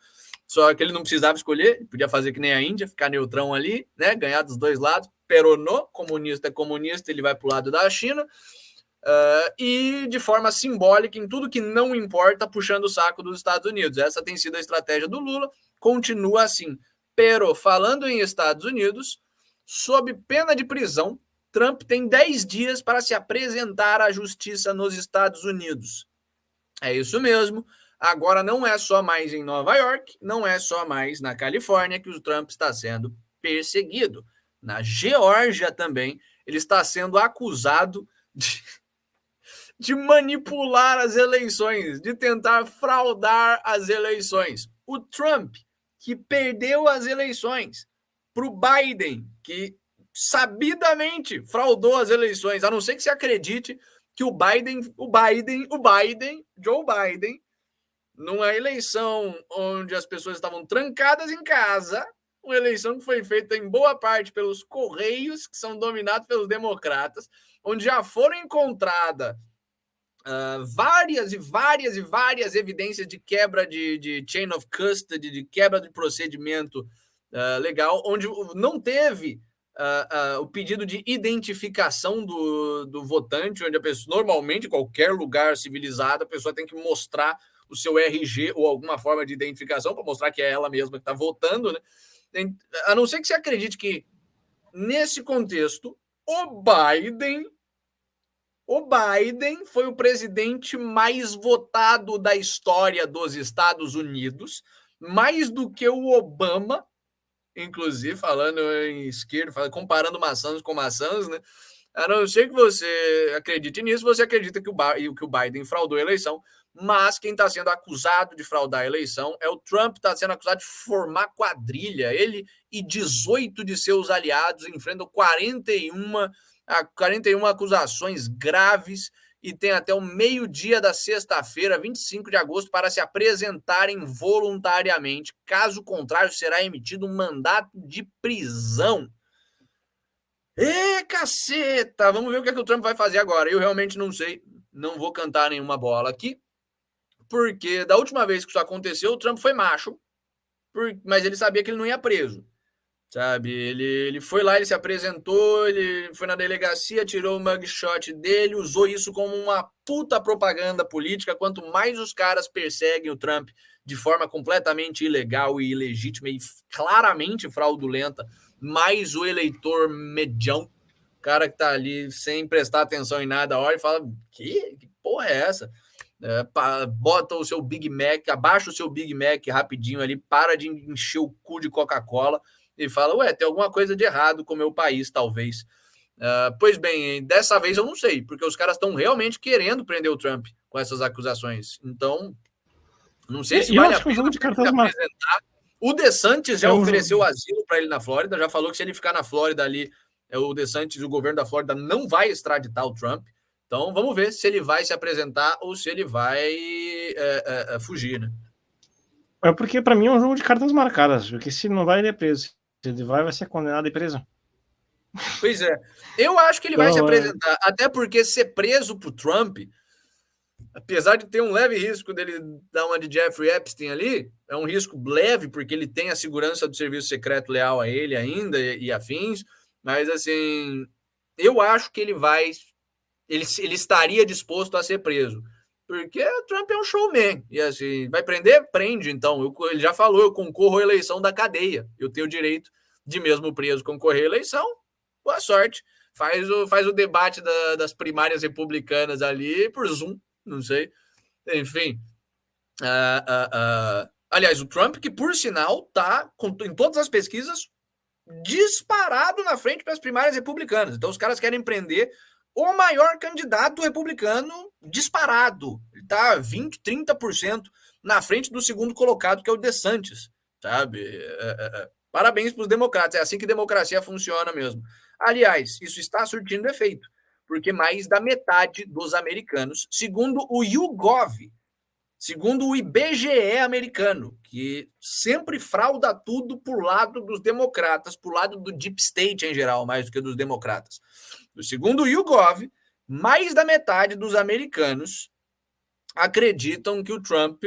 Só que ele não precisava escolher, ele podia fazer que nem a Índia, ficar neutrão ali, né? Ganhar dos dois lados. Peronou, comunista é comunista, ele vai para o lado da China. E de forma simbólica, em tudo que não importa, puxando o saco dos Estados Unidos. Essa tem sido a estratégia do Lula, continua assim. Pero, falando em Estados Unidos, sob pena de prisão, Trump tem 10 dias para se apresentar à justiça nos Estados Unidos. É isso mesmo. Agora não é só mais em Nova York, não é só mais na Califórnia que o Trump está sendo perseguido. Na Geórgia também, ele está sendo acusado de manipular as eleições, de tentar fraudar as eleições. O Trump, que perdeu as eleições para o Biden, que sabidamente fraudou as eleições, a não ser que se acredite que Joe Biden, numa eleição onde as pessoas estavam trancadas em casa, uma eleição que foi feita em boa parte pelos Correios, que são dominados pelos democratas, onde já foram encontradas várias evidências de quebra de chain of custody, de quebra de procedimento legal, onde não teve o pedido de identificação do votante, onde a pessoa, normalmente, em qualquer lugar civilizado, a pessoa tem que mostrar o seu RG ou alguma forma de identificação para mostrar que é ela mesma que está votando, né? A não ser que você acredite que, nesse contexto, o Biden foi o presidente mais votado da história dos Estados Unidos, mais do que o Obama, inclusive, falando em esquerda, comparando maçãs com maçãs, né? A não ser que você acredite nisso, você acredita que o Biden fraudou a eleição, mas quem está sendo acusado de fraudar a eleição é o Trump, está sendo acusado de formar quadrilha. Ele e 18 de seus aliados enfrentam 41 acusações graves e tem até o meio-dia da sexta-feira, 25 de agosto, para se apresentarem voluntariamente. Caso contrário, será emitido um mandato de prisão. Caceta! Vamos ver o que o Trump vai fazer agora. Eu realmente não sei, não vou cantar nenhuma bola aqui, porque da última vez que isso aconteceu, o Trump foi macho, mas ele sabia que ele não ia preso. Sabe, ele foi lá, ele se apresentou, ele foi na delegacia, tirou o mugshot dele, usou isso como uma puta propaganda política. Quanto mais os caras perseguem o Trump de forma completamente ilegal e ilegítima e claramente fraudulenta, mais o eleitor medião, cara que tá ali sem prestar atenção em nada, olha e fala, que porra é essa? Bota o seu Big Mac, abaixa o seu Big Mac rapidinho ali, para de encher o cu de Coca-Cola e fala, tem alguma coisa de errado com o meu país, talvez. Pois bem, dessa vez eu não sei, porque os caras estão realmente querendo prender o Trump com essas acusações. Então, não sei se vale a pena se apresentar. O DeSantis já ofereceu asilo para ele na Flórida, já falou que se ele ficar na Flórida ali, o DeSantis, o governo da Flórida, não vai extraditar o Trump. Então, vamos ver se ele vai se apresentar ou se ele vai fugir, né? É porque, para mim, é um jogo de cartas marcadas, porque se não vai, ele é preso. Se ele vai ser condenado e preso. Pois é. Eu acho que ele vai se apresentar, até porque ser preso pro Trump, apesar de ter um leve risco dele dar uma de Jeffrey Epstein ali, é um risco leve, porque ele tem a segurança do serviço secreto leal a ele ainda e afins, mas, assim, eu acho que ele estaria disposto a ser preso. Porque o Trump é um showman. E assim, vai prender? Prende, então. Ele já falou, eu concorro à eleição da cadeia. Eu tenho o direito de, mesmo preso, concorrer à eleição. Boa sorte. Faz o debate das primárias republicanas ali por Zoom. Não sei. Enfim. Aliás, o Trump, que por sinal tá, em todas as pesquisas, disparado na frente para as primárias republicanas. Então os caras querem prender o maior candidato republicano disparado. Ele está 20%, 30% na frente do segundo colocado, que é o DeSantis, sabe? Parabéns para os democratas, é assim que democracia funciona mesmo. Aliás, isso está surtindo efeito, porque mais da metade dos americanos, segundo o YouGov, segundo o IBGE americano, que sempre frauda tudo por lado dos democratas, por lado do deep state em geral, mais do que dos democratas. Segundo o YouGov, mais da metade dos americanos acreditam que o Trump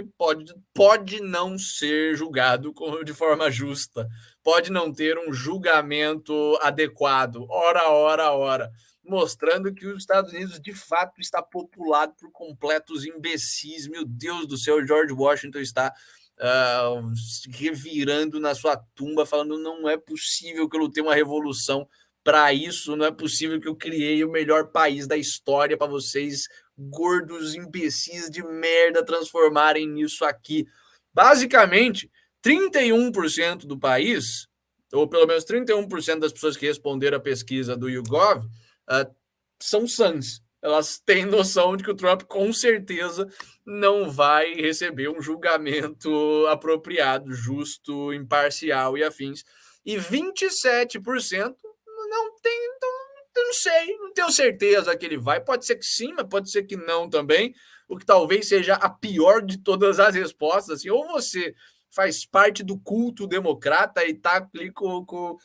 pode não ser julgado de forma justa, pode não ter um julgamento adequado, ora, mostrando que os Estados Unidos de fato está populado por completos imbecis. Meu Deus do céu, George Washington está revirando na sua tumba, falando: não é possível que eu lutei uma revolução para isso, não é possível que eu criei o melhor país da história para vocês, gordos imbecis de merda, transformarem nisso aqui. Basicamente, 31% do país, ou pelo menos 31% das pessoas que responderam a pesquisa do YouGov, são sãs. Elas têm noção de que o Trump, com certeza, não vai receber um julgamento apropriado, justo, imparcial e afins. E 27% não tem, então, eu não sei, não tenho certeza que ele vai. Pode ser que sim, mas pode ser que não também, o que talvez seja a pior de todas as respostas. Assim, ou você faz parte do culto democrata e tá ali com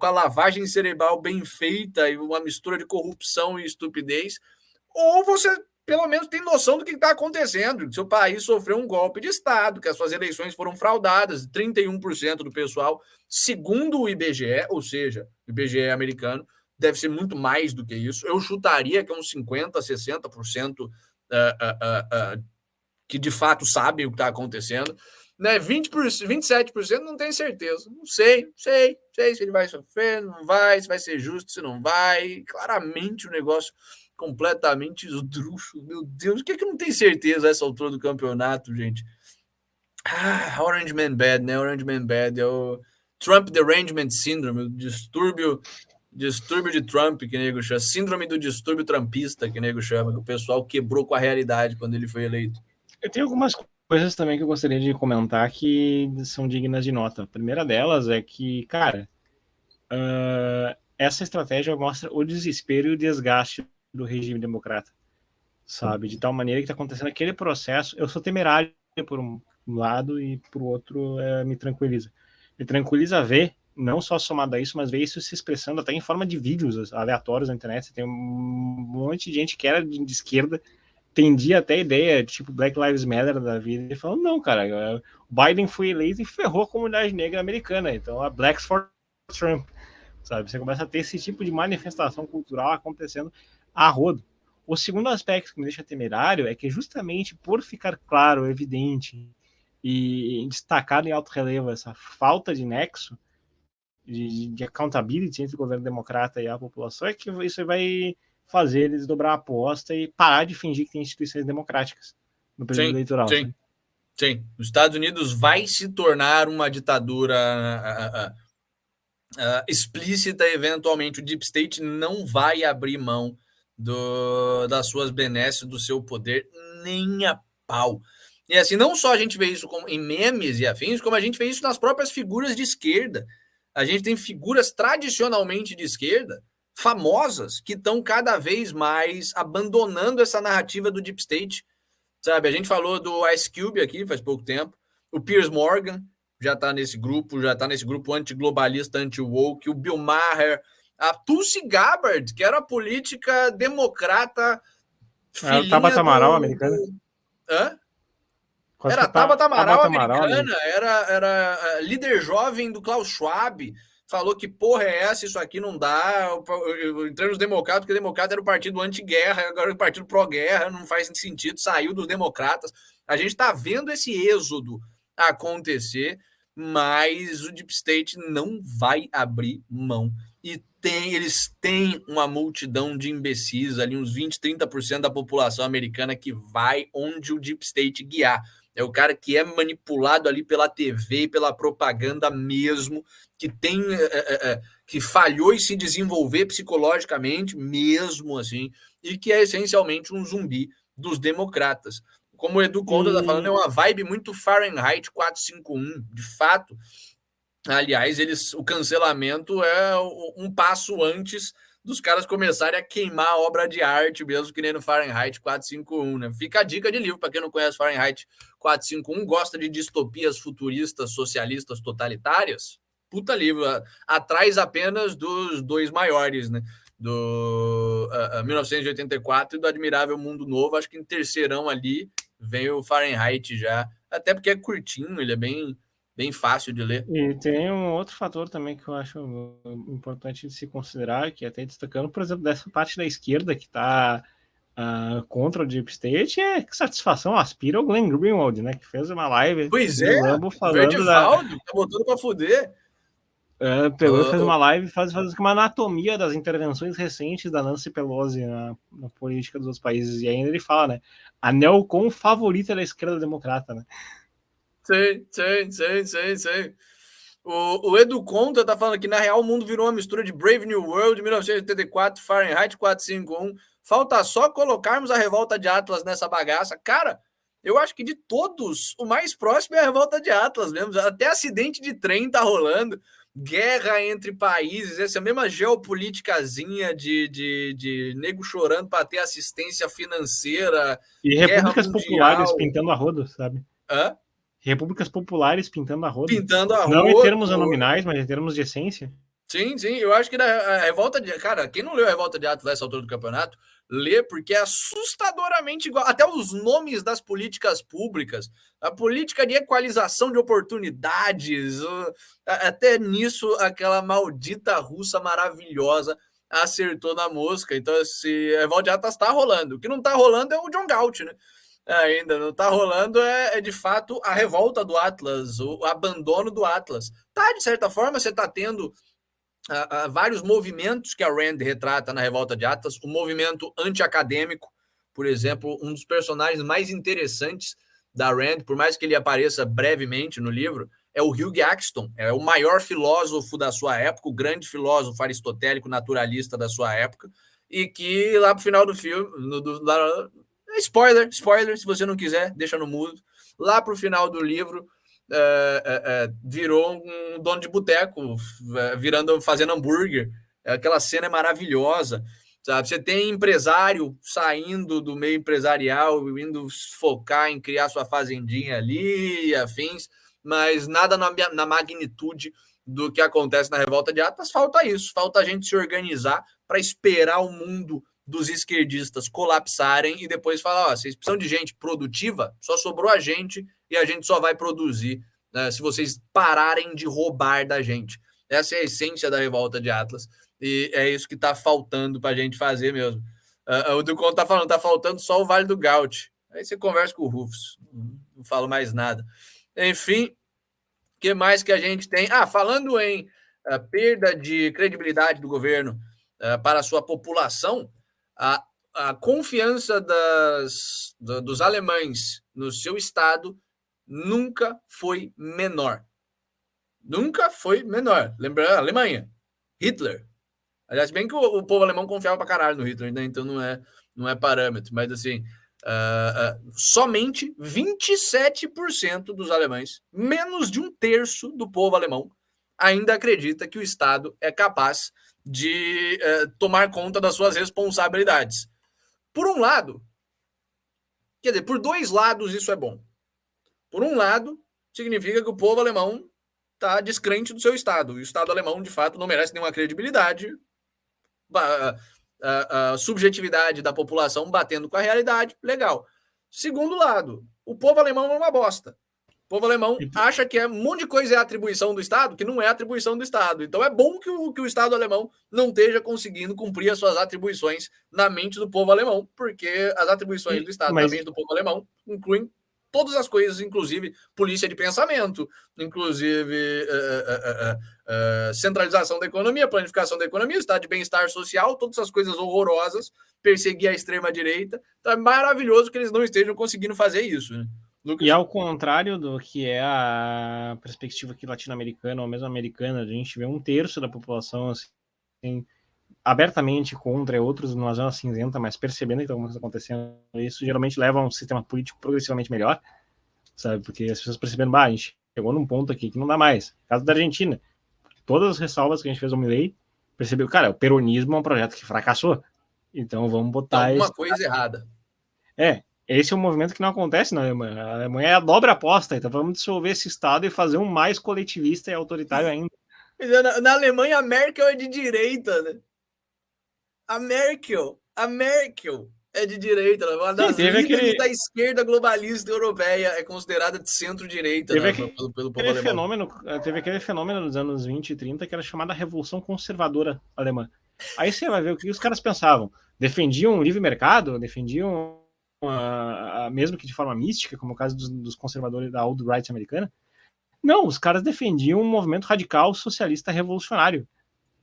a lavagem cerebral bem feita e uma mistura de corrupção e estupidez, ou você pelo menos tem noção do que está acontecendo, que seu país sofreu um golpe de Estado, que as suas eleições foram fraudadas, 31% do pessoal, segundo o IBGE, ou seja, o IBGE americano, deve ser muito mais do que isso. Eu chutaria que é uns 50%, 60% que de fato sabem o que está acontecendo. Né, 27% não tem certeza. Não sei se ele vai sofrer, não vai, se vai ser justo, se não vai. Claramente o negócio completamente esdrúxulo. Meu Deus, o que não tem certeza a essa altura do campeonato, gente? Orange Man Bad, né? Orange Man Bad é o Trump Derangement Syndrome, o distúrbio de Trump, que nego chama. Síndrome do distúrbio trumpista, que nego chama, que o pessoal quebrou com a realidade quando ele foi eleito. Eu tenho algumas coisas também que eu gostaria de comentar que são dignas de nota. A primeira delas é que, cara, essa estratégia mostra o desespero e o desgaste do regime democrata, sabe? De tal maneira que está acontecendo aquele processo. Eu sou temerário por um lado e por outro me tranquiliza. Me tranquiliza ver, não só somado a isso, mas ver isso se expressando até em forma de vídeos aleatórios na internet. Você tem um monte de gente que era de esquerda, tendia até a ideia, tipo Black Lives Matter da vida, e falando: não, cara, o Biden foi eleito e ferrou a comunidade negra americana, então a Blacks for Trump, sabe? Você começa a ter esse tipo de manifestação cultural acontecendo a rodo. O segundo aspecto que me deixa temerário é que justamente por ficar claro, evidente e destacado em alto relevo essa falta de nexo, de accountability entre o governo democrata e a população, é que isso vai fazer eles dobrar a aposta e parar de fingir que tem instituições democráticas no período eleitoral. Sim. Os Estados Unidos vai se tornar uma ditadura explícita, eventualmente. O Deep State não vai abrir mão das suas benesses, do seu poder, nem a pau. E assim, não só a gente vê isso em memes e afins, como a gente vê isso nas próprias figuras de esquerda. A gente tem figuras tradicionalmente de esquerda, famosas, que estão cada vez mais abandonando essa narrativa do Deep State. Sabe, a gente falou do Ice Cube aqui faz pouco tempo, o Piers Morgan já está nesse grupo antiglobalista, anti-woke, o Bill Maher, a Tulsi Gabbard, que era a política democrata, filhinha Tabata Amaral, americana. Hã? Era Tabata Amaral americana, era líder jovem do Klaus Schwab, falou que porra é essa, isso aqui não dá. Eu entrei nos democratas, porque o democrata era o partido anti-guerra, agora é o partido pró-guerra, não faz sentido, saiu dos democratas. A gente está vendo esse êxodo acontecer, mas o Deep State não vai abrir mão. E eles têm uma multidão de imbecis, ali uns 20, 30% da população americana que vai onde o Deep State guiar. É o cara que é manipulado ali pela TV, pela propaganda mesmo, que tem que falhou em se desenvolver psicologicamente mesmo assim, e que é essencialmente um zumbi dos democratas. Como o Edu Conta está falando, é uma vibe muito Fahrenheit 451, de fato. Aliás, o cancelamento é um passo antes dos caras começarem a queimar a obra de arte, mesmo que nem no Fahrenheit 451, né? Fica a dica de livro para quem não conhece Fahrenheit 451, gosta de distopias futuristas, socialistas, totalitárias. Puta livro, atrás apenas dos dois maiores, né? 1984 e do Admirável Mundo Novo. Acho que em terceirão ali vem o Fahrenheit já. Até porque é curtinho, ele é bem fácil de ler. E tem um outro fator também que eu acho importante de se considerar, que até destacando, por exemplo, dessa parte da esquerda que está contra o Deep State, é que satisfação aspira o Glenn Greenwald, né? Que fez uma live Pois de Rambo falando Verdivaldo, tá botando pra fuder. Pegou e fez uma live faz uma anatomia das intervenções recentes da Nancy Pelosi na política dos outros países. E ainda ele fala, né? A neocon favorita da esquerda democrata, né? Sei. O Edu Conta tá falando que, na real, o mundo virou uma mistura de Brave New World, 1984, Fahrenheit 451. Falta só colocarmos a revolta de Atlas nessa bagaça. Cara, eu acho que de todos, o mais próximo é a revolta de Atlas mesmo. Até acidente de trem tá rolando. Guerra entre países, essa mesma geopolíticazinha de nego chorando para ter assistência financeira. E repúblicas populares pintando a rodo, sabe? Hã? Repúblicas populares pintando a rodo. Pintando a rodo. Não em termos nominais, mas em termos de essência. Sim, eu acho que a revolta de... Cara, quem não leu a revolta de Atlas nessa altura do campeonato, lê, porque é assustadoramente igual. Até os nomes das políticas públicas, a política de equalização de oportunidades, até nisso aquela maldita russa maravilhosa acertou na mosca. Então, a revolta de Atlas tá rolando. O que não tá rolando é o John Galt, né? Ainda não tá rolando de fato a revolta do Atlas, o abandono do Atlas. Tá, de certa forma, você tá tendo vários movimentos que a Rand retrata na revolta de Atlas. O movimento anti-acadêmico, por exemplo, um dos personagens mais interessantes da Rand, por mais que ele apareça brevemente no livro, é o Hugh Axton, é o maior filósofo da sua época, o grande filósofo aristotélico naturalista da sua época, e que lá pro final do filme, spoiler, se você não quiser, deixa no mudo. Lá pro final do livro, virou um dono de boteco, fazendo hambúrguer. Aquela cena é maravilhosa, sabe? Você tem empresário saindo do meio empresarial, indo focar em criar sua fazendinha ali e afins, mas nada na magnitude do que acontece na revolta de Atlas. Falta isso, falta a gente se organizar para esperar o mundo dos esquerdistas colapsarem e depois falar, vocês precisam de gente produtiva, só sobrou a gente e a gente só vai produzir, né, se vocês pararem de roubar da gente. Essa é a essência da revolta de Atlas e é isso que está faltando para a gente fazer mesmo. O Ducon tá falando, tá faltando só o Vale do Gaut. Aí você conversa com o Rufus, não falo mais nada. Enfim, o que mais que a gente tem? Falando em perda de credibilidade do governo para a sua população, a confiança dos alemães no seu Estado nunca foi menor. Nunca foi menor. Lembrando, a Alemanha, Hitler. Aliás, bem que o povo alemão confiava pra caralho no Hitler, né? Então não é parâmetro. Mas assim, somente 27% dos alemães, menos de um terço do povo alemão, ainda acredita que o Estado é capaz de tomar conta das suas responsabilidades. Por um lado, quer dizer, por dois lados isso é bom. Por um lado, significa que o povo alemão está descrente do seu Estado. E o Estado alemão, de fato, não merece nenhuma credibilidade. A subjetividade da população batendo com a realidade, legal. Segundo lado, o povo alemão é uma bosta. O povo alemão acha que um monte de coisa é atribuição do Estado, que não é atribuição do Estado. Então é bom que o Estado alemão não esteja conseguindo cumprir as suas atribuições na mente do povo alemão, porque as atribuições do Estado na mente do povo alemão incluem todas as coisas, inclusive polícia de pensamento, inclusive centralização da economia, planificação da economia, estado de bem-estar social, todas essas coisas horrorosas, perseguir a extrema-direita. Então é maravilhoso que eles não estejam conseguindo fazer isso, né? Lucas? E ao contrário do que é a perspectiva aqui latino-americana ou mesmo americana, a gente vê um terço da população assim, abertamente contra outros numa zona cinzenta, mas percebendo que está acontecendo isso, geralmente leva a um sistema político progressivamente melhor, sabe? Porque as pessoas percebendo, a gente chegou num ponto aqui que não dá mais. Caso da Argentina, todas as ressalvas que a gente fez ao Milei, percebeu, cara, o peronismo é um projeto que fracassou, então vamos botar alguma coisa errada. Esse é um movimento que não acontece na Alemanha. A Alemanha é a dobra aposta, então vamos dissolver esse Estado e fazer um mais coletivista e autoritário ainda. Na Alemanha, a Merkel é de direita, né? A Merkel é de direita, ela é uma das líderes da esquerda globalista europeia, é considerada de centro-direita pelo povo alemão. Teve aquele fenômeno nos anos 20 e 30 que era chamada Revolução Conservadora Alemã. Aí você vai ver o que os caras pensavam. Defendiam o livre mercado, defendiam mesmo que de forma mística, como o caso dos conservadores da alt-right americana. Não, os caras defendiam um movimento radical socialista revolucionário.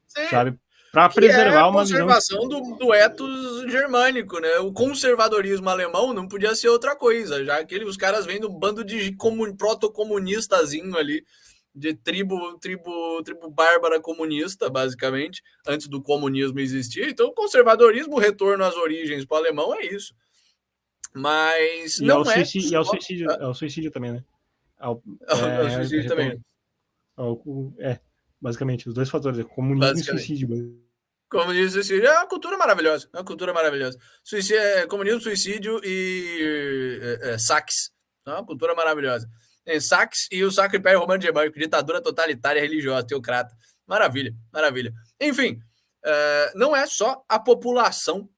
Sim. Sabe? Para preservar uma conservação do ethos germânico, né? O conservadorismo alemão não podia ser outra coisa, já que os caras vêm do bando de proto-comunistazinho ali, de tribo bárbara comunista, basicamente, antes do comunismo existir. Então, o conservadorismo, o retorno às origens para o alemão é isso. Mas não é. E ao suicídio também, né? Ao suicídio também. Basicamente, os dois fatores, comunismo e suicídio. Comunismo e suicídio é uma cultura maravilhosa. Comunismo, suicídio e saques. É uma cultura maravilhosa. Tem saques e o Sacro Império Romano Germânico, ditadura totalitária religiosa, teocrata. Maravilha, maravilha. Enfim, não é só a população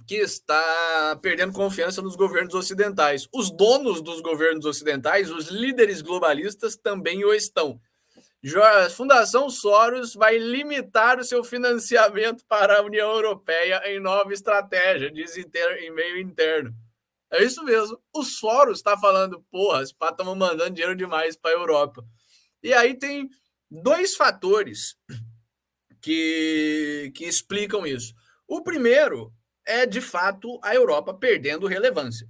que está perdendo confiança nos governos ocidentais. Os donos dos governos ocidentais, os líderes globalistas, também o estão. A Fundação Soros vai limitar o seu financiamento para a União Europeia em nova estratégia, diz em meio interno. É isso mesmo. O Soros está falando, porra, estamos mandando dinheiro demais para a Europa. E aí tem dois fatores que explicam isso. O primeiro é, de fato, a Europa perdendo relevância.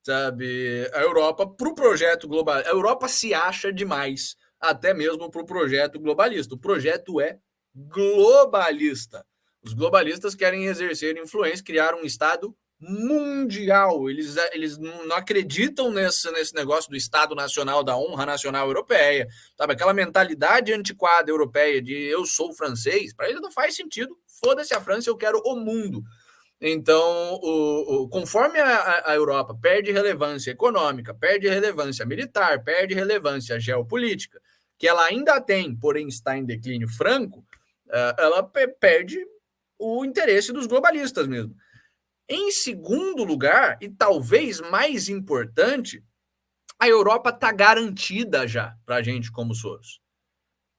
Sabe? A Europa, para o projeto global, a Europa se acha demais, até mesmo para o projeto globalista. O projeto é globalista. Os globalistas querem exercer influência, criar um Estado mundial. Eles não acreditam nesse negócio do Estado Nacional, da honra nacional europeia. Sabe? Aquela mentalidade antiquada europeia de eu sou francês, para eles não faz sentido. Foda-se a França, eu quero o mundo. Então, conforme a Europa perde relevância econômica, perde relevância militar, perde relevância geopolítica, que ela ainda tem, porém está em declínio franco, ela perde o interesse dos globalistas mesmo. Em segundo lugar, e talvez mais importante, a Europa está garantida já para a gente como Soros.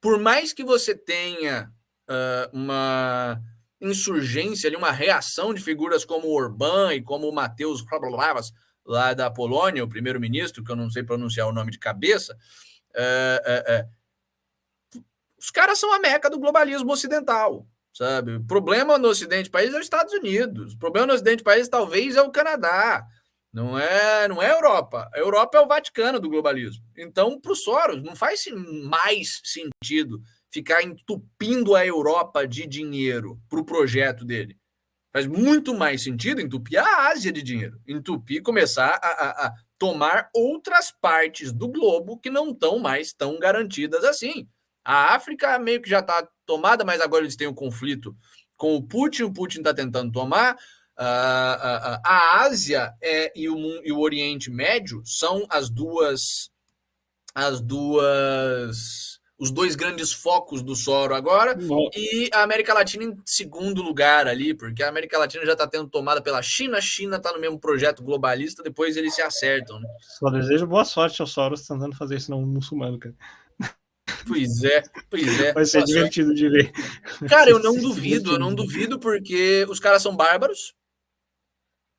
Por mais que você tenha uma insurgência, ali, uma reação de figuras como o Orbán e como o Mateusz Morawiecki, lá da Polônia, o primeiro-ministro, que eu não sei pronunciar o nome de cabeça, os caras são a meca do globalismo ocidental, sabe? O problema no Ocidente do país é os Estados Unidos, o problema no Ocidente do país talvez é o Canadá, não é a Europa. A Europa é o Vaticano do globalismo. Então, para o Soros, não faz mais sentido ficar entupindo a Europa de dinheiro para o projeto dele. Faz muito mais sentido entupir a Ásia de dinheiro. Entupir, começar a tomar outras partes do globo que não estão mais tão garantidas assim. A África meio que já está tomada, mas agora eles têm um conflito com o Putin está tentando tomar. A Ásia e o Oriente Médio são os dois grandes focos do Soros agora, e a América Latina em segundo lugar ali, porque a América Latina já está tendo tomada pela China, a China está no mesmo projeto globalista, depois eles se acertam. Né? Só desejo boa sorte ao Soros tentando fazer isso no muçulmano, cara. Pois é. Vai ser divertido de ver. Cara, eu não duvido, porque os caras são bárbaros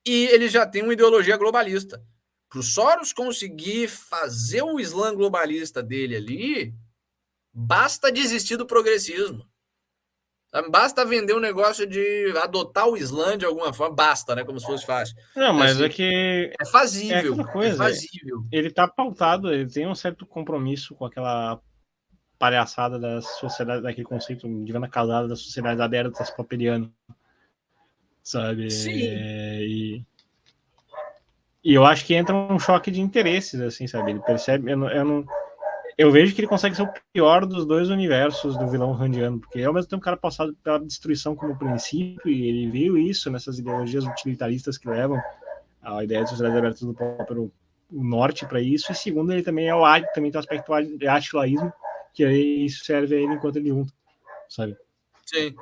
e eles já têm uma ideologia globalista. Para o Soros conseguir fazer o Islã globalista dele ali, basta desistir do progressismo. Basta vender um negócio de adotar o Islã de alguma forma. Basta, né? Como se fosse fácil. Não, mas assim, é que... É fazível. É fazível. Ele tá pautado, ele tem um certo compromisso com aquela palhaçada da sociedade, daquele conceito de venda casada das sociedades abertas popperiano. Sabe? Sim. E eu acho que entra um choque de interesses, assim, sabe? Ele percebe... Eu vejo que ele consegue ser o pior dos dois universos do vilão randiano, porque ao mesmo tempo o cara passado pela destruição como princípio, e ele viu isso nessas ideologias utilitaristas que levam a ideia de sociedades abertas do próprio norte para isso, e segundo, ele também também tem um aspecto de atilaísmo, que aí isso serve a ele enquanto ele junta, sabe? Sim.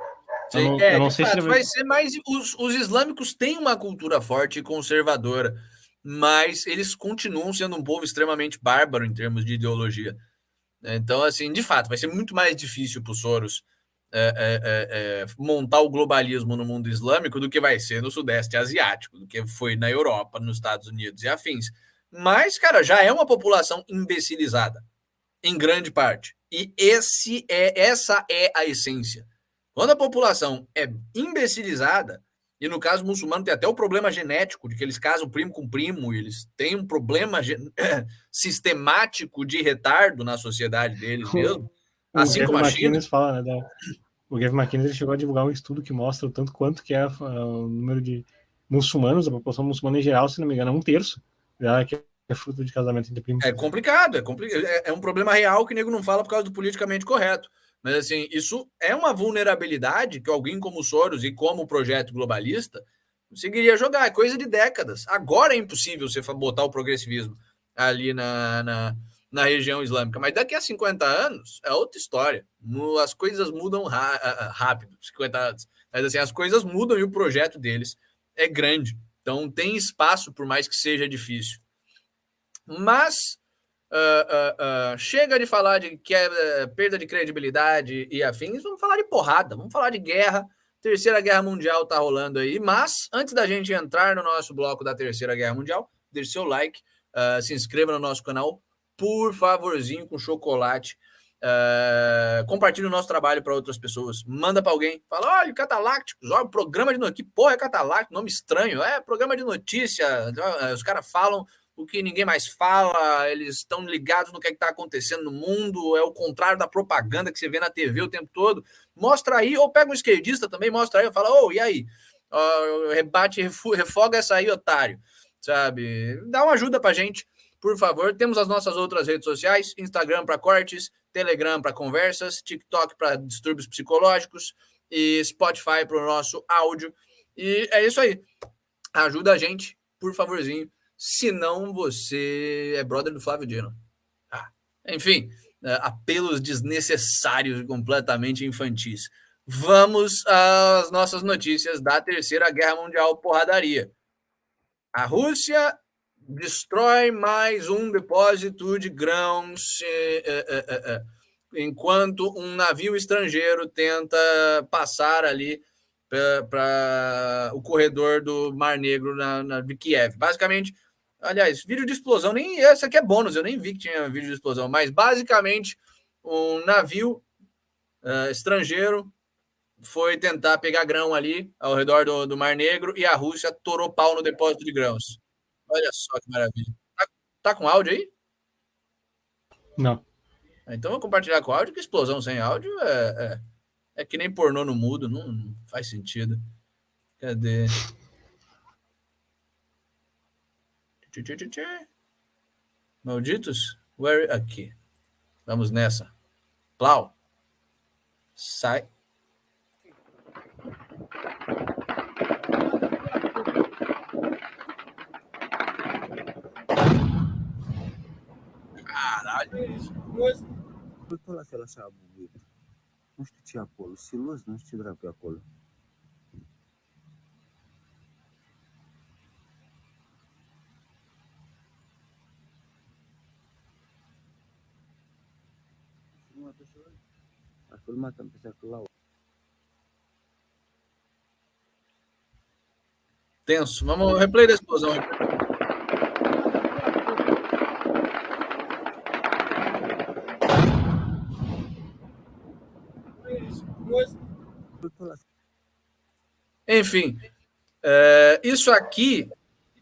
Eu não de sei fato, se vai ser mais. Os islâmicos têm uma cultura forte e conservadora, mas eles continuam sendo um povo extremamente bárbaro em termos de ideologia. Então, assim, de fato, vai ser muito mais difícil para o Soros montar o globalismo no mundo islâmico do que vai ser no Sudeste Asiático, do que foi na Europa, nos Estados Unidos e afins. Mas, cara, já é uma população imbecilizada, em grande parte. E essa é a essência. Quando a população é imbecilizada, e no caso muçulmano tem até o problema genético, de que eles casam primo com primo, e eles têm um problema sistemático de retardo na sociedade deles mesmo, o assim Gavin como a China. McInnes fala, né? O Gavin McInnes chegou a divulgar um estudo que mostra o tanto quanto que é o número de muçulmanos, a população muçulmana em geral, se não me engano, é um terço, já que é fruto de casamento entre primos. É complicado, é um problema real que o nego não fala por causa do politicamente correto. Mas, assim, isso é uma vulnerabilidade que alguém como o Soros e como o projeto globalista conseguiria jogar. É coisa de décadas. Agora é impossível você botar o progressivismo ali na região islâmica. Mas daqui a 50 anos é outra história. As coisas mudam rápido, 50 anos. Mas, assim, as coisas mudam e o projeto deles é grande. Então tem espaço, por mais que seja difícil. Mas chega de falar de perda de credibilidade e afins, vamos falar de porrada, vamos falar de guerra. Terceira Guerra Mundial tá rolando aí, mas antes da gente entrar no nosso bloco da Terceira Guerra Mundial, deixe seu like, se inscreva no nosso canal, por favorzinho, com chocolate. Compartilhe o nosso trabalho para outras pessoas. Manda para alguém. Fala, olha, Catalácticos, olha, programa de notícia. Que porra é Cataláctico? Nome estranho. É programa de notícia. Os caras falam o que ninguém mais fala, eles estão ligados no que está acontecendo no mundo, é o contrário da propaganda que você vê na TV o tempo todo. Mostra aí, ou pega um esquerdista também, mostra aí, fala, e aí? Rebate, refoga essa aí, otário. Sabe? Dá uma ajuda pra gente, por favor. Temos as nossas outras redes sociais, Instagram para cortes, Telegram para conversas, TikTok para distúrbios psicológicos e Spotify para o nosso áudio. E é isso aí. Ajuda a gente, por favorzinho. Senão você é brother do Flávio Dino. Enfim, apelos desnecessários e completamente infantis. Vamos às nossas notícias da Terceira Guerra Mundial, porradaria. A Rússia destrói mais um depósito de grãos enquanto um navio estrangeiro tenta passar ali para o corredor do Mar Negro de Kiev. Basicamente, aliás, vídeo de explosão, nem esse aqui é bônus, eu nem vi que tinha vídeo de explosão, mas basicamente um navio estrangeiro foi tentar pegar grão ali ao redor do Mar Negro e a Rússia torou pau no depósito de grãos. Olha só que maravilha. Tá com áudio aí? Não. Então vou compartilhar com áudio, que explosão sem áudio é que nem pornô no mudo, não faz sentido. Cadê? Malditos? Where? Aqui. Vamos nessa. Plau. Sai. Caralho. Tot la fel așa a bubuit. Nu știu ce acolo, silos, nu știu ce dracu e acolo. A filmat, am pensat că l-au. Tenso. Vamos replay da explosão. Enfim, isso aqui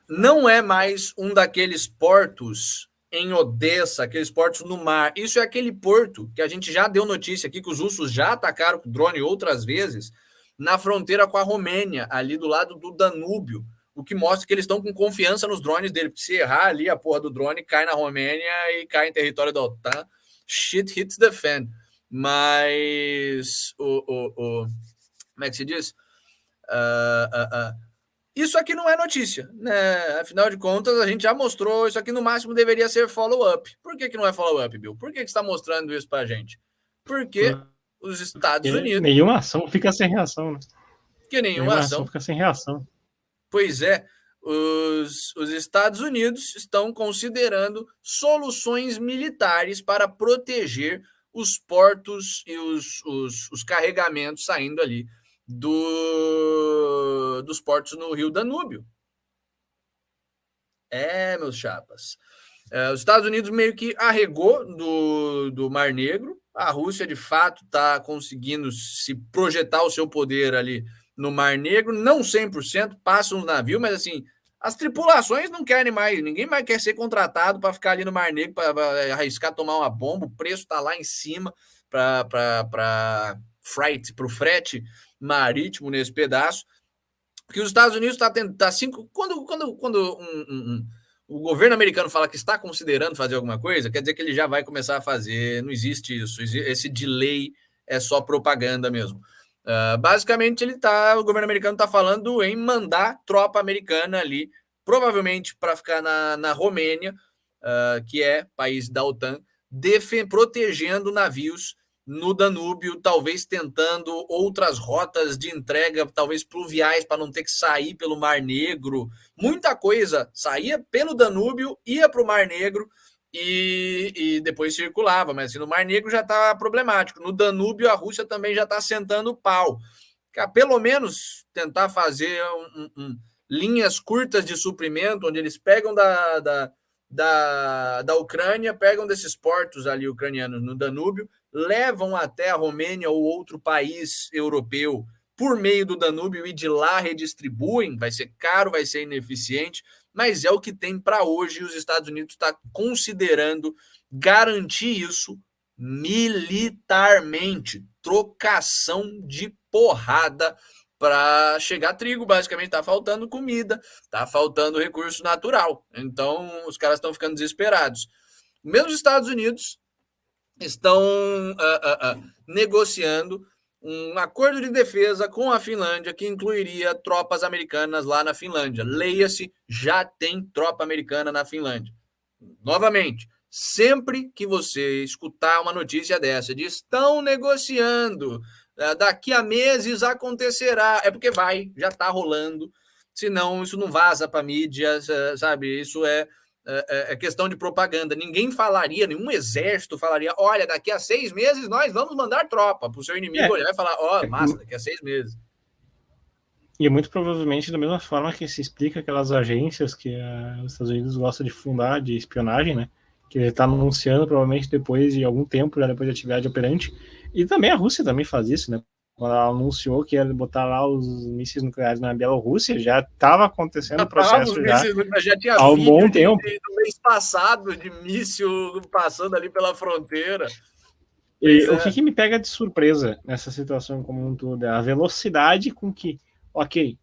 não é mais um daqueles portos em Odessa, aqueles portos no mar. Isso é aquele porto que a gente já deu notícia aqui, que os russos já atacaram com drone outras vezes, na fronteira com a Romênia, ali do lado do Danúbio, o que mostra que eles estão com confiança nos drones dele, porque se errar ali, a porra do drone cai na Romênia e cai em território da OTAN. Shit hits the fan. Mas como é que se diz? Isso aqui não é notícia, né? Afinal de contas, a gente já mostrou, isso aqui no máximo deveria ser follow-up. Por que não é follow-up, Bill? Por que você está mostrando isso para a gente? Porque os Estados Porque Unidos, nenhuma ação fica sem reação, né? que nenhuma Nenhuma ação. ação fica sem reação. Pois é, os Estados Unidos estão considerando soluções militares para proteger os portos e os carregamentos saindo ali dos portos no Rio Danúbio. Meus chapas. Os Estados Unidos meio que arregou do Mar Negro. A Rússia, de fato, está conseguindo se projetar o seu poder ali no Mar Negro. Não 100%, passam os navios, mas assim, as tripulações não querem mais. Ninguém mais quer ser contratado para ficar ali no Mar Negro, para arriscar tomar uma bomba. O preço está lá em cima para o frete marítimo nesse pedaço. Porque os Estados Unidos está tendo. Quando o governo americano fala que está considerando fazer alguma coisa, quer dizer que ele já vai começar a fazer. Não existe isso. Esse delay é só propaganda mesmo. Basicamente, o governo americano está falando em mandar tropa americana ali, provavelmente para ficar na Romênia, que é país da OTAN, protegendo navios no Danúbio, talvez tentando outras rotas de entrega, talvez pluviais, para não ter que sair pelo Mar Negro. Muita coisa saía pelo Danúbio, ia para o Mar Negro e depois circulava, mas assim, no Mar Negro já está problemático. No Danúbio, a Rússia também já está sentando o pau. Pelo menos tentar fazer linhas curtas de suprimento, onde eles pegam da Ucrânia, pegam desses portos ali ucranianos no Danúbio, levam até a Romênia ou outro país europeu por meio do Danúbio e de lá redistribuem. Vai ser caro, vai ser ineficiente, mas é o que tem para hoje. Os Estados Unidos está considerando garantir isso militarmente, trocação de porrada para chegar trigo, basicamente. Está faltando comida, está faltando recurso natural, então os caras estão ficando desesperados. Mesmo os Estados Unidos estão negociando um acordo de defesa com a Finlândia que incluiria tropas americanas lá na Finlândia. Leia-se, já tem tropa americana na Finlândia. Novamente, sempre que você escutar uma notícia dessa de estão negociando, daqui a meses acontecerá, é porque já está rolando, senão isso não vaza para a mídia, sabe? Isso é questão de propaganda. Ninguém falaria, nenhum exército falaria, olha, daqui a 6 meses nós vamos mandar tropa para o seu inimigo olhar e falar, massa, daqui a 6 meses. E muito provavelmente da mesma forma que se explica aquelas agências que os Estados Unidos gostam de fundar, de espionagem, né? Que ele está anunciando provavelmente depois de algum tempo, já depois de atividade operante. E também a Rússia também faz isso, né? Quando ela anunciou que ia botar lá os mísseis nucleares na Bielorrússia, já estava acontecendo o processo já tinha há um bom tempo. Do mês passado de míssil passando ali pela fronteira. E o que me pega de surpresa nessa situação como um todo é a velocidade com que,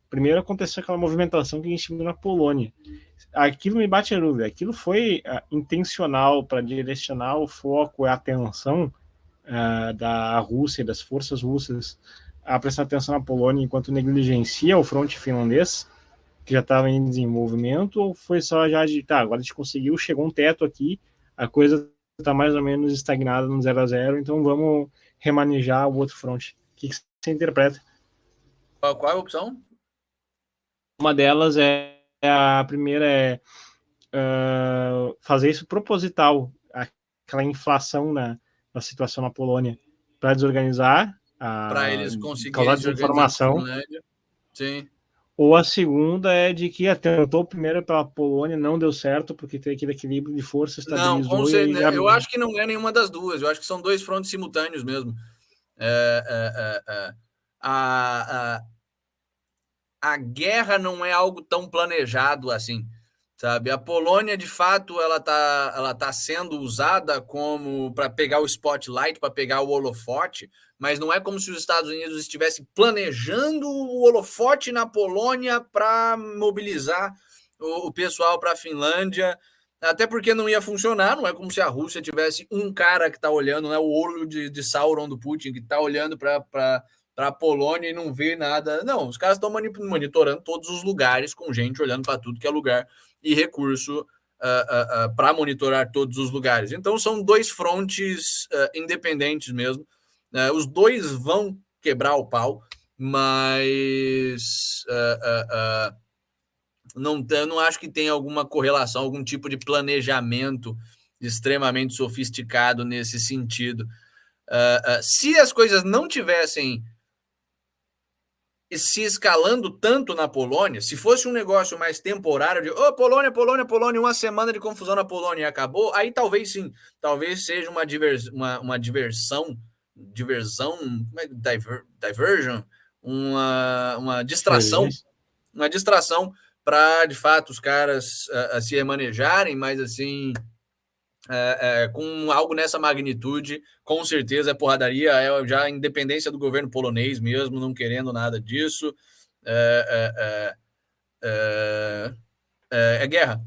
primeiro aconteceu aquela movimentação que a gente viu na Polônia. Aquilo me bate a dúvida. Aquilo foi intencional para direcionar o foco e a atenção da Rússia e das forças russas a prestar atenção na Polônia enquanto negligencia o fronte finlandês, que já estava em desenvolvimento, ou foi só já agora a gente conseguiu, chegou um teto aqui, a coisa está mais ou menos estagnada no 0-0, então vamos remanejar o outro fronte. O que você interpreta? Qual é a opção? Uma delas a primeira fazer isso proposital, aquela inflação na situação na Polônia, para desorganizar, para eles conseguirem causar desinformação. Sim. Ou a segunda é de que tentou primeiro pela Polônia, não deu certo, porque tem aquele equilíbrio de força, estabilizou. Não, eu acho que não é nenhuma das duas, eu acho que são dois frontes simultâneos mesmo. A guerra não é algo tão planejado assim, sabe? A Polônia, de fato, ela tá sendo usada como para pegar o spotlight, para pegar o holofote, mas não é como se os Estados Unidos estivessem planejando o holofote na Polônia para mobilizar o pessoal para a Finlândia, até porque não ia funcionar. Não é como se a Rússia tivesse um cara que está olhando, né, o olho de Sauron do Putin, que está olhando para a Polônia e não vê nada. Não, os caras estão monitorando todos os lugares, com gente olhando para tudo que é lugar e recurso para monitorar todos os lugares. Então, são dois frontes independentes mesmo. Os dois vão quebrar o pau, mas não acho que tenha alguma correlação, algum tipo de planejamento extremamente sofisticado nesse sentido. Se as coisas não tivessem se escalando tanto na Polônia, se fosse um negócio mais temporário de Polônia, uma semana de confusão na Polônia e acabou, aí talvez sim, talvez seja uma diversão, diversion, uma distração, para, de fato, os caras se remanejarem, mas assim, com algo nessa magnitude, com certeza é porradaria, já a independência do governo polonês mesmo, não querendo nada disso. Guerra.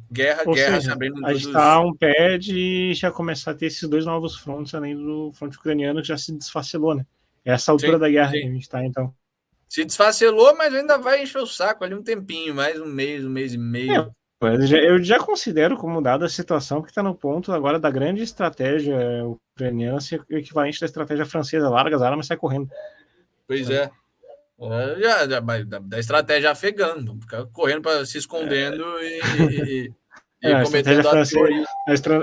Ou Guerra seja, sabendo a gente está a um pé de já começar a ter esses dois novos frontes, além do fronte ucraniano, que já se desfacelou, né? Essa altura da guerra que a gente está, então. Se desfacelou, mas ainda vai encher o saco ali um tempinho, mais um mês e meio. Eu já considero como dada a situação que está no ponto agora da grande estratégia ucraniana ser o equivalente da estratégia francesa, larga as armas e sai correndo. Pois é. Da estratégia afegã, ficar correndo para se escondendo e cometendo atos terroristas.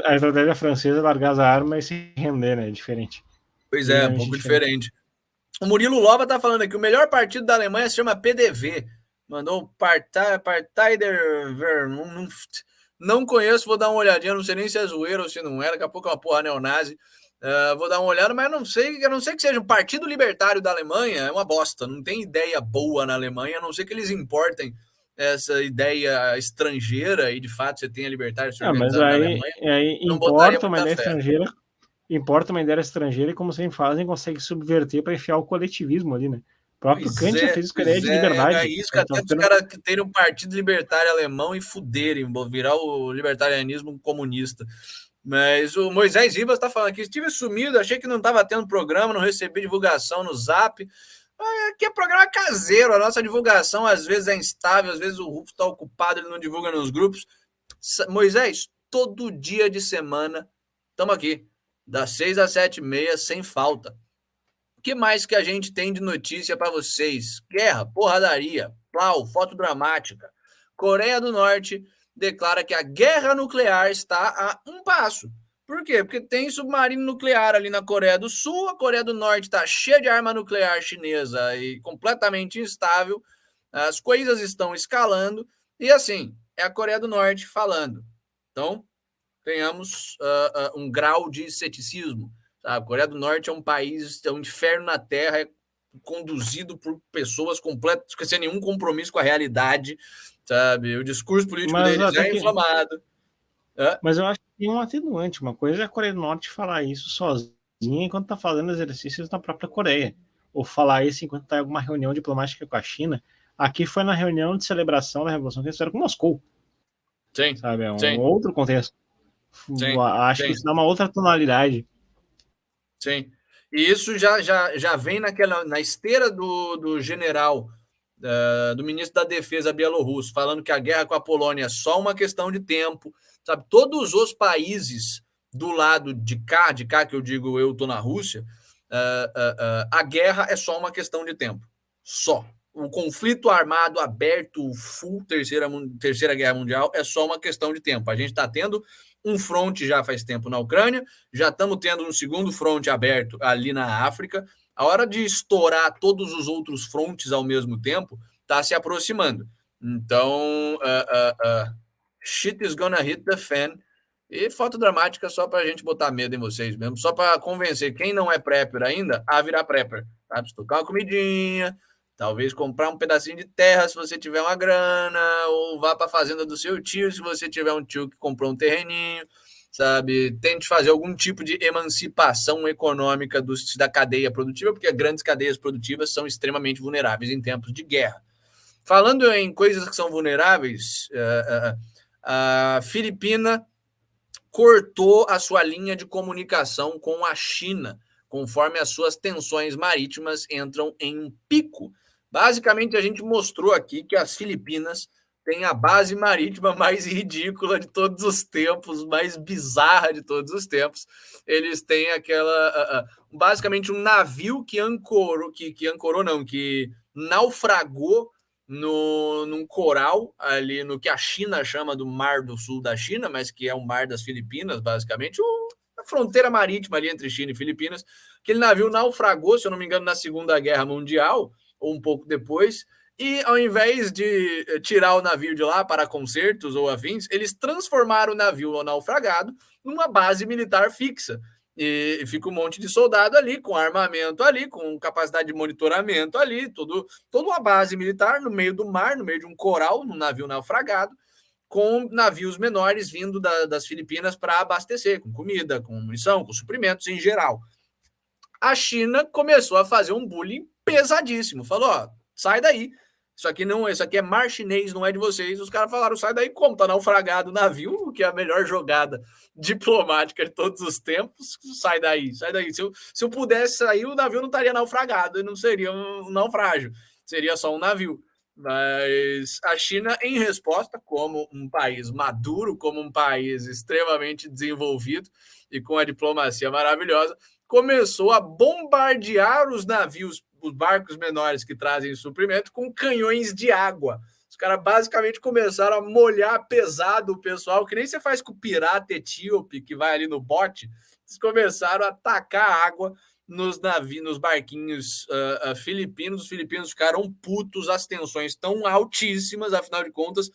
A estratégia francesa é largar as armas e se render, né? É diferente. Pois é, um pouco diferente. O Murilo Lova tá falando aqui, o melhor partido da Alemanha se chama PDV. Mandou Parteider Vernunft. Não conheço, vou dar uma olhadinha, não sei nem se é zoeira ou se não é, daqui a pouco é uma porra neonazi. Vou dar uma olhada, mas não sei que seja um Partido Libertário da Alemanha, é uma bosta, não tem ideia boa na Alemanha, a não ser que eles importem essa ideia estrangeira e de fato você tem a libertária se organizando na Alemanha. Não importa uma ideia estrangeira, importa uma ideia estrangeira e como sempre fazem, consegue subverter para enfiar o coletivismo ali, né? O próprio Kant já fez isso com a ideia de liberdade. É isso, até os caras que terem um partido libertário alemão e fuderem, virar o libertarianismo comunista. Mas o Moisés Ribas está falando aqui, estive sumido, achei que não estava tendo programa, não recebi divulgação no Zap. Aqui é programa caseiro, a nossa divulgação às vezes é instável, às vezes o Rufo está ocupado, ele não divulga nos grupos. Moisés, todo dia de semana, estamos aqui, das 6 às 7h30, sem falta. O que mais que a gente tem de notícia para vocês? Guerra, porradaria, plau, foto dramática. Coreia do Norte declara que a guerra nuclear está a um passo. Por quê? Porque tem submarino nuclear ali na Coreia do Sul, a Coreia do Norte está cheia de arma nuclear chinesa e completamente instável, as coisas estão escalando, e assim, é a Coreia do Norte falando. Então, tenhamos um grau de ceticismo. A Coreia do Norte é um país, é um inferno na Terra, é conduzido por pessoas completas, sem nenhum compromisso com a realidade, sabe? O discurso político deles é inflamado. Mas eu acho que tem um atenuante. Uma coisa é a Coreia do Norte falar isso sozinha enquanto está fazendo exercícios na própria Coreia. Ou falar isso enquanto está em alguma reunião diplomática com a China. Aqui foi na reunião de celebração da Revolução que eles fizeram com Moscou. Sim. Sabe? É um outro contexto. Sim, acho que isso dá uma outra tonalidade. Sim. E isso já vem na esteira do general, do ministro da Defesa bielorrusso, falando que a guerra com a Polônia é só uma questão de tempo. Sabe? Todos os países do lado de cá que eu digo, eu estou na Rússia, a guerra é só uma questão de tempo. Só. O conflito armado aberto, full terceira guerra mundial, é só uma questão de tempo. A gente está tendo um fronte já faz tempo na Ucrânia, já estamos tendo um segundo fronte aberto ali na África. A hora de estourar todos os outros frontes ao mesmo tempo está se aproximando. Então, shit is gonna hit the fan. E foto dramática só para a gente botar medo em vocês mesmo, só para convencer quem não é prepper ainda a virar prepper. Sabe? Tocar uma comidinha, talvez comprar um pedacinho de terra se você tiver uma grana, ou vá para a fazenda do seu tio se você tiver um tio que comprou um terreninho, sabe? Tente fazer algum tipo de emancipação econômica da cadeia produtiva, porque grandes cadeias produtivas são extremamente vulneráveis em tempos de guerra. Falando em coisas que são vulneráveis, a Filipina cortou a sua linha de comunicação com a China, conforme as suas tensões marítimas entram em um pico. Basicamente, a gente mostrou aqui que as Filipinas tem a base marítima mais ridícula de todos os tempos, mais bizarra de todos os tempos. Eles têm basicamente um navio que ancorou, que naufragou num coral ali no que a China chama do Mar do Sul da China, mas que é o Mar das Filipinas, basicamente, a fronteira marítima ali entre China e Filipinas. Aquele navio naufragou, se eu não me engano, na Segunda Guerra Mundial, ou um pouco depois, e ao invés de tirar o navio de lá para concertos ou afins, eles transformaram o navio naufragado numa base militar fixa. E fica um monte de soldado ali, com armamento ali, com capacidade de monitoramento ali, toda uma base militar no meio do mar, no meio de um coral, num navio naufragado, com navios menores vindo das Filipinas para abastecer, com comida, com munição, com suprimentos em geral. A China começou a fazer um bullying pesadíssimo. Falou, ó, sai daí. Isso aqui é mar chinês, não é de vocês. Os caras falaram, sai daí, como tá naufragado o navio, que é a melhor jogada diplomática de todos os tempos. Sai daí, sai daí. Se eu pudesse sair, o navio não estaria naufragado, não seria um naufrágio, seria só um navio. Mas a China, em resposta, como um país maduro, como um país extremamente desenvolvido e com a diplomacia maravilhosa, começou a bombardear os navios, os barcos menores que trazem suprimento, com canhões de água. Os caras basicamente começaram a molhar pesado o pessoal, que nem você faz com o pirata etíope que vai ali no bote. Eles começaram a tacar água nos navios, nos barquinhos filipinos. Os filipinos ficaram putos, as tensões estão altíssimas, afinal de contas,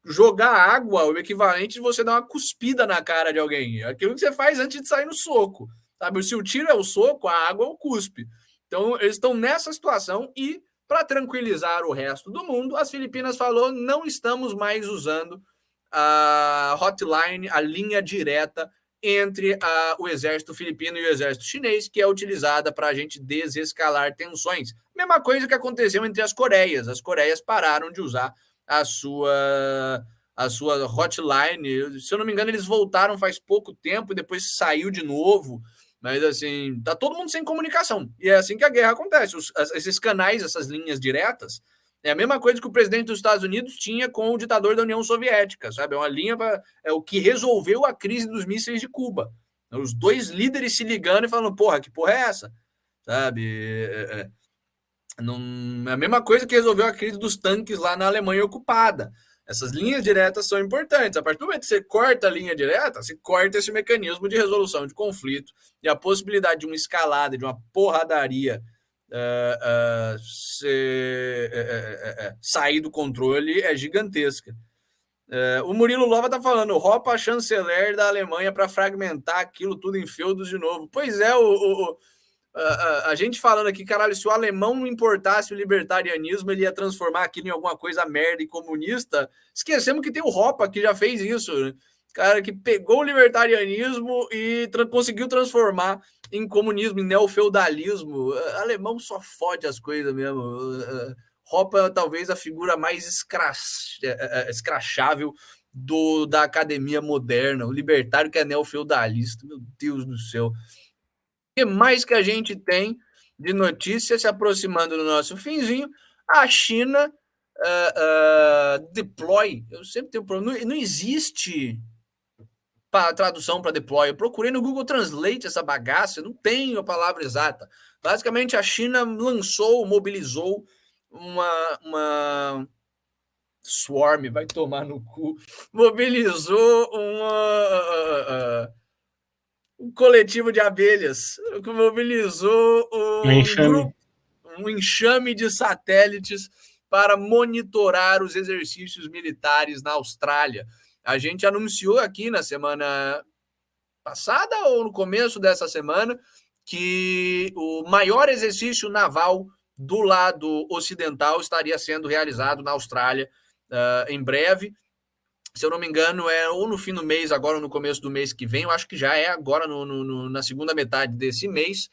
jogar água, o equivalente de você dar uma cuspida na cara de alguém. Aquilo que você faz antes de sair no soco. Sabe? Se o tiro é o soco, a água é o cuspe. Então, eles estão nessa situação e, para tranquilizar o resto do mundo, as Filipinas falou, não estamos mais usando a hotline, a linha direta entre o exército filipino e o exército chinês, que é utilizada para a gente desescalar tensões. Mesma coisa que aconteceu entre as Coreias. As Coreias pararam de usar a sua hotline. Se eu não me engano, eles voltaram faz pouco tempo e depois saiu de novo. Mas, assim, tá todo mundo sem comunicação. E é assim que a guerra acontece. Esses canais, essas linhas diretas, é a mesma coisa que o presidente dos Estados Unidos tinha com o ditador da União Soviética, sabe? É uma linha é o que resolveu a crise dos mísseis de Cuba. Os dois líderes se ligando e falando, porra, que porra é essa? Sabe? Não, é a mesma coisa que resolveu a crise dos tanques lá na Alemanha ocupada. Essas linhas diretas são importantes. A partir do momento que você corta a linha direta, você corta esse mecanismo de resolução de conflito e a possibilidade de uma escalada, de uma porradaria sair do controle é gigantesca. O Murilo Lova está falando, Ropa chanceler da Alemanha para fragmentar aquilo tudo em feudos de novo. Pois é, a gente falando aqui, caralho, se o alemão não importasse o libertarianismo, ele ia transformar aquilo em alguma coisa merda e comunista. Esquecemos que tem o Ropa que já fez isso, né? Cara que pegou o libertarianismo e conseguiu transformar em comunismo, em neofeudalismo. Alemão só fode as coisas mesmo. Ropa talvez a figura mais escrachável da academia moderna. O libertário que é neofeudalista. Meu Deus do céu. O que mais que a gente tem de notícia se aproximando do nosso finzinho? A China deploy. Eu sempre tenho problema. Não existe tradução para deploy. Eu procurei no Google Translate essa bagaça, não tenho a palavra exata. Basicamente, a China mobilizou uma swarm, vai tomar no cu, mobilizou um coletivo de abelhas, mobilizou um enxame de satélites para monitorar os exercícios militares na Austrália. A gente anunciou aqui na semana passada ou no começo dessa semana que o maior exercício naval do lado ocidental estaria sendo realizado na Austrália em breve. Se eu não me engano, é ou no fim do mês, agora ou no começo do mês que vem. Eu acho que já é agora na segunda metade desse mês.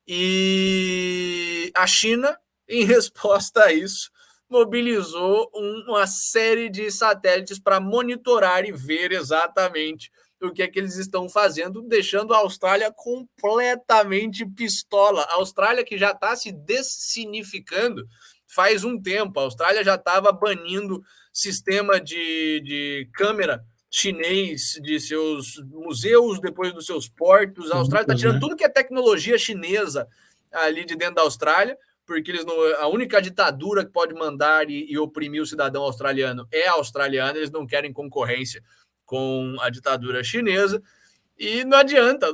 E a China, em resposta a isso, mobilizou uma série de satélites para monitorar e ver exatamente o que é que eles estão fazendo, deixando a Austrália completamente pistola. A Austrália que já está se dessignificando faz um tempo. A Austrália já estava banindo sistema de câmera chinês de seus museus, depois dos seus portos. A Austrália está tirando tudo que é tecnologia chinesa ali de dentro da Austrália, porque eles não, a única ditadura que pode mandar e oprimir o cidadão australiano é a australiana, eles não querem concorrência com a ditadura chinesa. E não adianta.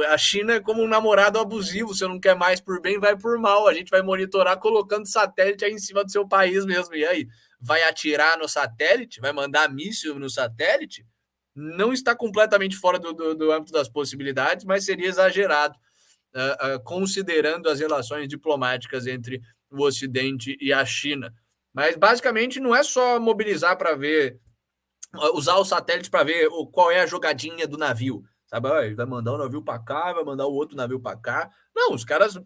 A China é como um namorado abusivo, você não quer mais por bem, vai por mal. A gente vai monitorar colocando satélite aí em cima do seu país mesmo. E aí, vai atirar no satélite? Vai mandar míssil no satélite? Não está completamente fora do âmbito das possibilidades, mas seria exagerado, considerando as relações diplomáticas entre o Ocidente e a China. Mas, basicamente, não é só mobilizar para ver, usar o satélite para ver qual é a jogadinha do navio, sabe? Ele vai mandar um navio para cá, vai mandar o outro navio para cá. Não, os caras,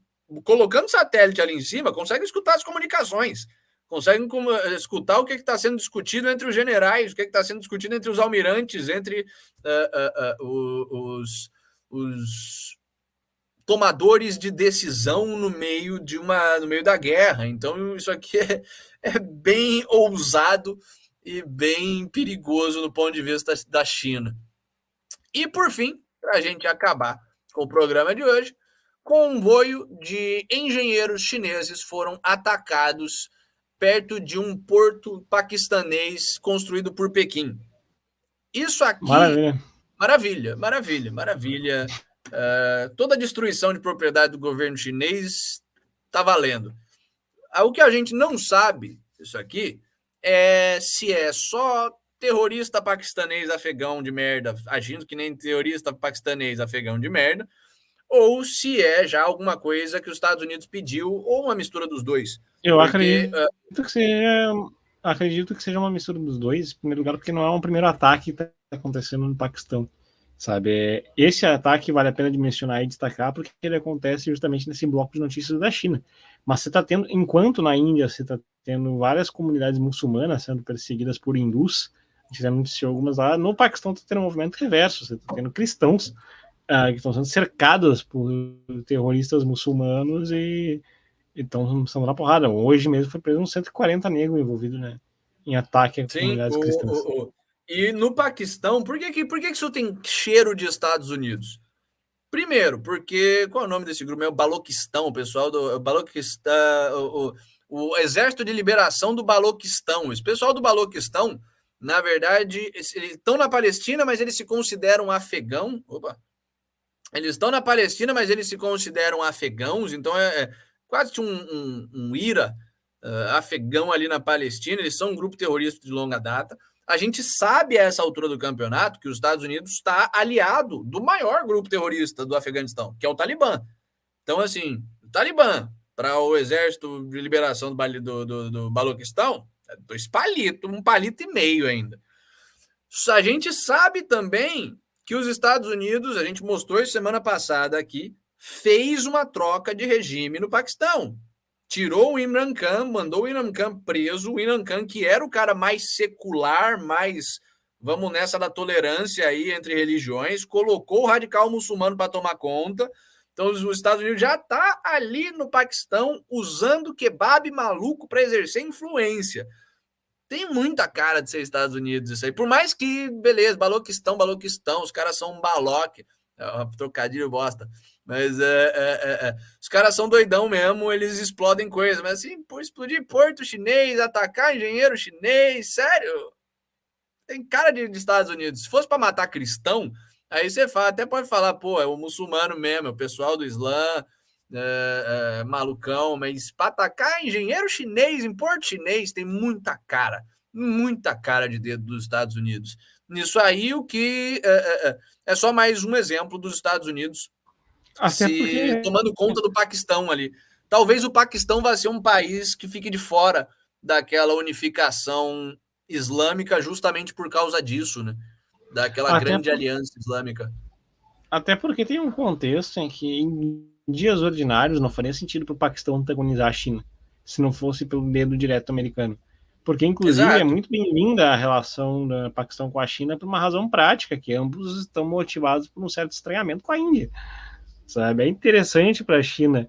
colocando satélite ali em cima, conseguem escutar as comunicações, conseguem escutar o que está sendo discutido entre os generais, o que está sendo discutido entre os almirantes, entre os tomadores de decisão no meio da guerra. Então, isso aqui é bem ousado e bem perigoso no ponto de vista da China. E, por fim, para a gente acabar com o programa de hoje, comboio de engenheiros chineses foram atacados perto de um porto paquistanês construído por Pequim. Isso aqui... Maravilha. Toda a destruição de propriedade do governo chinês está valendo. O que a gente não sabe, isso aqui, se é só terrorista paquistanês afegão de merda agindo que nem terrorista paquistanês afegão de merda, ou se é já alguma coisa que os Estados Unidos pediu, ou uma mistura dos dois. Eu acredito que seja uma mistura dos dois, em primeiro lugar, porque não é um primeiro ataque que está acontecendo no Paquistão, sabe? Esse ataque vale a pena de mencionar e destacar, porque ele acontece justamente nesse bloco de notícias da China. Mas você está tendo, enquanto na Índia você está tendo várias comunidades muçulmanas sendo perseguidas por hindus, a gente já noticiou algumas lá, no Paquistão está tendo um movimento reverso, você está tendo cristãos que estão sendo cercados por terroristas muçulmanos e estão na porrada. Hoje mesmo foi preso uns 140 negros envolvidos, né, em ataque a comunidades cristãs. E no Paquistão, por que isso tem cheiro de Estados Unidos? Primeiro, porque qual é o nome desse grupo? É o Baloquistão, o pessoal do Baloquistão, o Exército de Liberação do Baloquistão. Esse pessoal do Baloquistão, na verdade, eles estão na Palestina, mas eles se consideram afegãos. Eles estão na Palestina, mas eles se consideram afegãos, então é quase um IRA afegão ali na Palestina. Eles são um grupo terrorista de longa data. A gente sabe a essa altura do campeonato que os Estados Unidos está aliado do maior grupo terrorista do Afeganistão, que é o Talibã. Então, assim, o Talibã para o Exército de Liberação do Baloquistão, 2 palitos, 1 palito e meio ainda. A gente sabe também que os Estados Unidos, a gente mostrou isso semana passada aqui, fez uma troca de regime no Paquistão. Tirou o Imran Khan, mandou o Imran Khan preso, o Imran Khan, que era o cara mais secular, mais vamos nessa da tolerância aí entre religiões, colocou o radical muçulmano para tomar conta. Então, os Estados Unidos já está ali no Paquistão usando kebab maluco para exercer influência. Tem muita cara de ser Estados Unidos isso aí. Por mais que, beleza, Baloquistão, os caras são um baloque. Trocadilho bosta. Mas os caras são doidão mesmo, eles explodem coisas. Mas assim, por explodir porto chinês, atacar engenheiro chinês, sério? Tem cara de Estados Unidos. Se fosse para matar cristão, aí você até pode falar, pô, é o muçulmano mesmo, é o pessoal do Islã, malucão, mas para atacar engenheiro chinês em porto chinês tem muita cara de dedo dos Estados Unidos. Nisso aí, o que é só mais um exemplo dos Estados Unidos tomando conta do Paquistão ali. Talvez o Paquistão vá ser um país que fique de fora daquela unificação islâmica justamente por causa disso, né? Daquela grande aliança islâmica. Até porque tem um contexto em que em dias ordinários não faria sentido para o Paquistão antagonizar a China, se não fosse pelo dedo direto americano. Porque, inclusive, Exato. É muito bem-vinda a relação do Paquistão com a China por uma razão prática, que ambos estão motivados por um certo estranhamento com a Índia. Sabe? É interessante para a China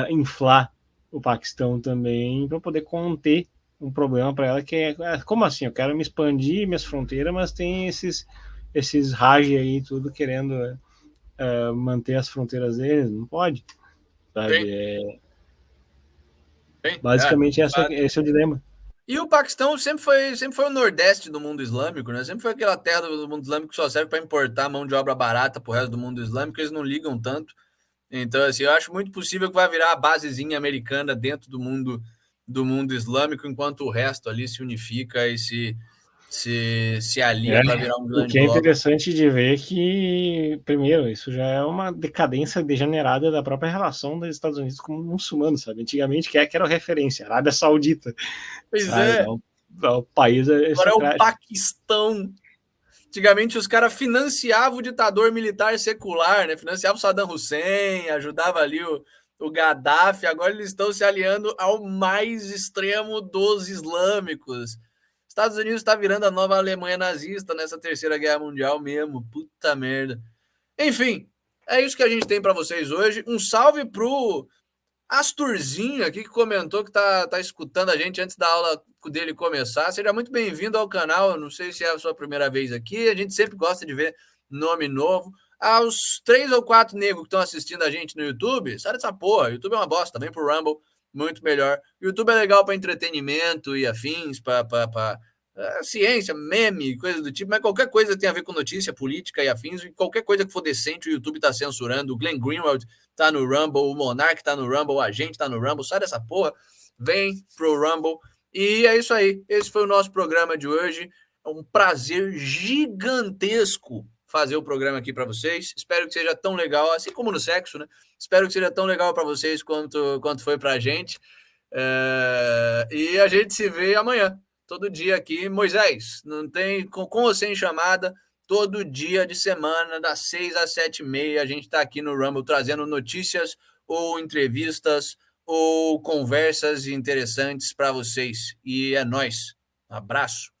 inflar o Paquistão também, para poder conter um problema para ela, que é, como assim? Eu quero me expandir minhas fronteiras, mas tem esses Raj aí, tudo querendo manter as fronteiras deles, não pode, sabe? Sim, sim, Basicamente, de fato. esse é o dilema. E o Paquistão sempre foi o nordeste do mundo islâmico, né? Sempre foi aquela terra do mundo islâmico que só serve para importar mão de obra barata para o resto do mundo islâmico, eles não ligam tanto. Então, assim, eu acho muito possível que vai virar a basezinha americana dentro do mundo islâmico, enquanto o resto ali se unifica e se alia para virar um O grande que é bloco. interessante de ver é que, primeiro, isso já é uma decadência degenerada da própria relação dos Estados Unidos com muçulmanos, sabe? Antigamente, que era a referência? Arábia Saudita, Pois sabe? é, O país agora é o aristocrático. Paquistão. Antigamente os caras financiavam o ditador militar secular, né? Financiavam o Saddam Hussein, ajudava ali o Gaddafi. Agora eles estão se aliando ao mais extremo dos islâmicos. Estados Unidos está virando a nova Alemanha nazista nessa terceira guerra mundial mesmo. Puta merda. Enfim, é isso que a gente tem para vocês hoje. Um salve pro Asturzinho aqui que comentou que tá escutando a gente antes da aula dele começar. Seja muito bem-vindo ao canal. Eu não sei se é a sua primeira vez aqui. A gente sempre gosta de ver nome novo. Aos 3 ou 4 negros que estão assistindo a gente no YouTube, sai dessa porra. YouTube é uma bosta. Vem pro Rumble, muito melhor. YouTube é legal para entretenimento e afins, para ciência, meme, coisa do tipo, mas qualquer coisa que tenha a ver com notícia, política e afins, e qualquer coisa que for decente, o YouTube tá censurando. O Glenn Greenwald tá no Rumble, o Monark tá no Rumble, a gente tá no Rumble, sai dessa porra, vem pro Rumble. E é isso aí, esse foi o nosso programa de hoje. É um prazer gigantesco fazer o programa aqui para vocês. Espero que seja tão legal, assim como no sexo, né? Espero que seja tão legal para vocês quanto foi pra gente. E a gente se vê amanhã, todo dia aqui. Moisés, não tem com ou sem chamada, todo dia de semana, das 6 às 7h30, a gente está aqui no Rumble trazendo notícias ou entrevistas ou conversas interessantes para vocês. E é nóis. Um abraço.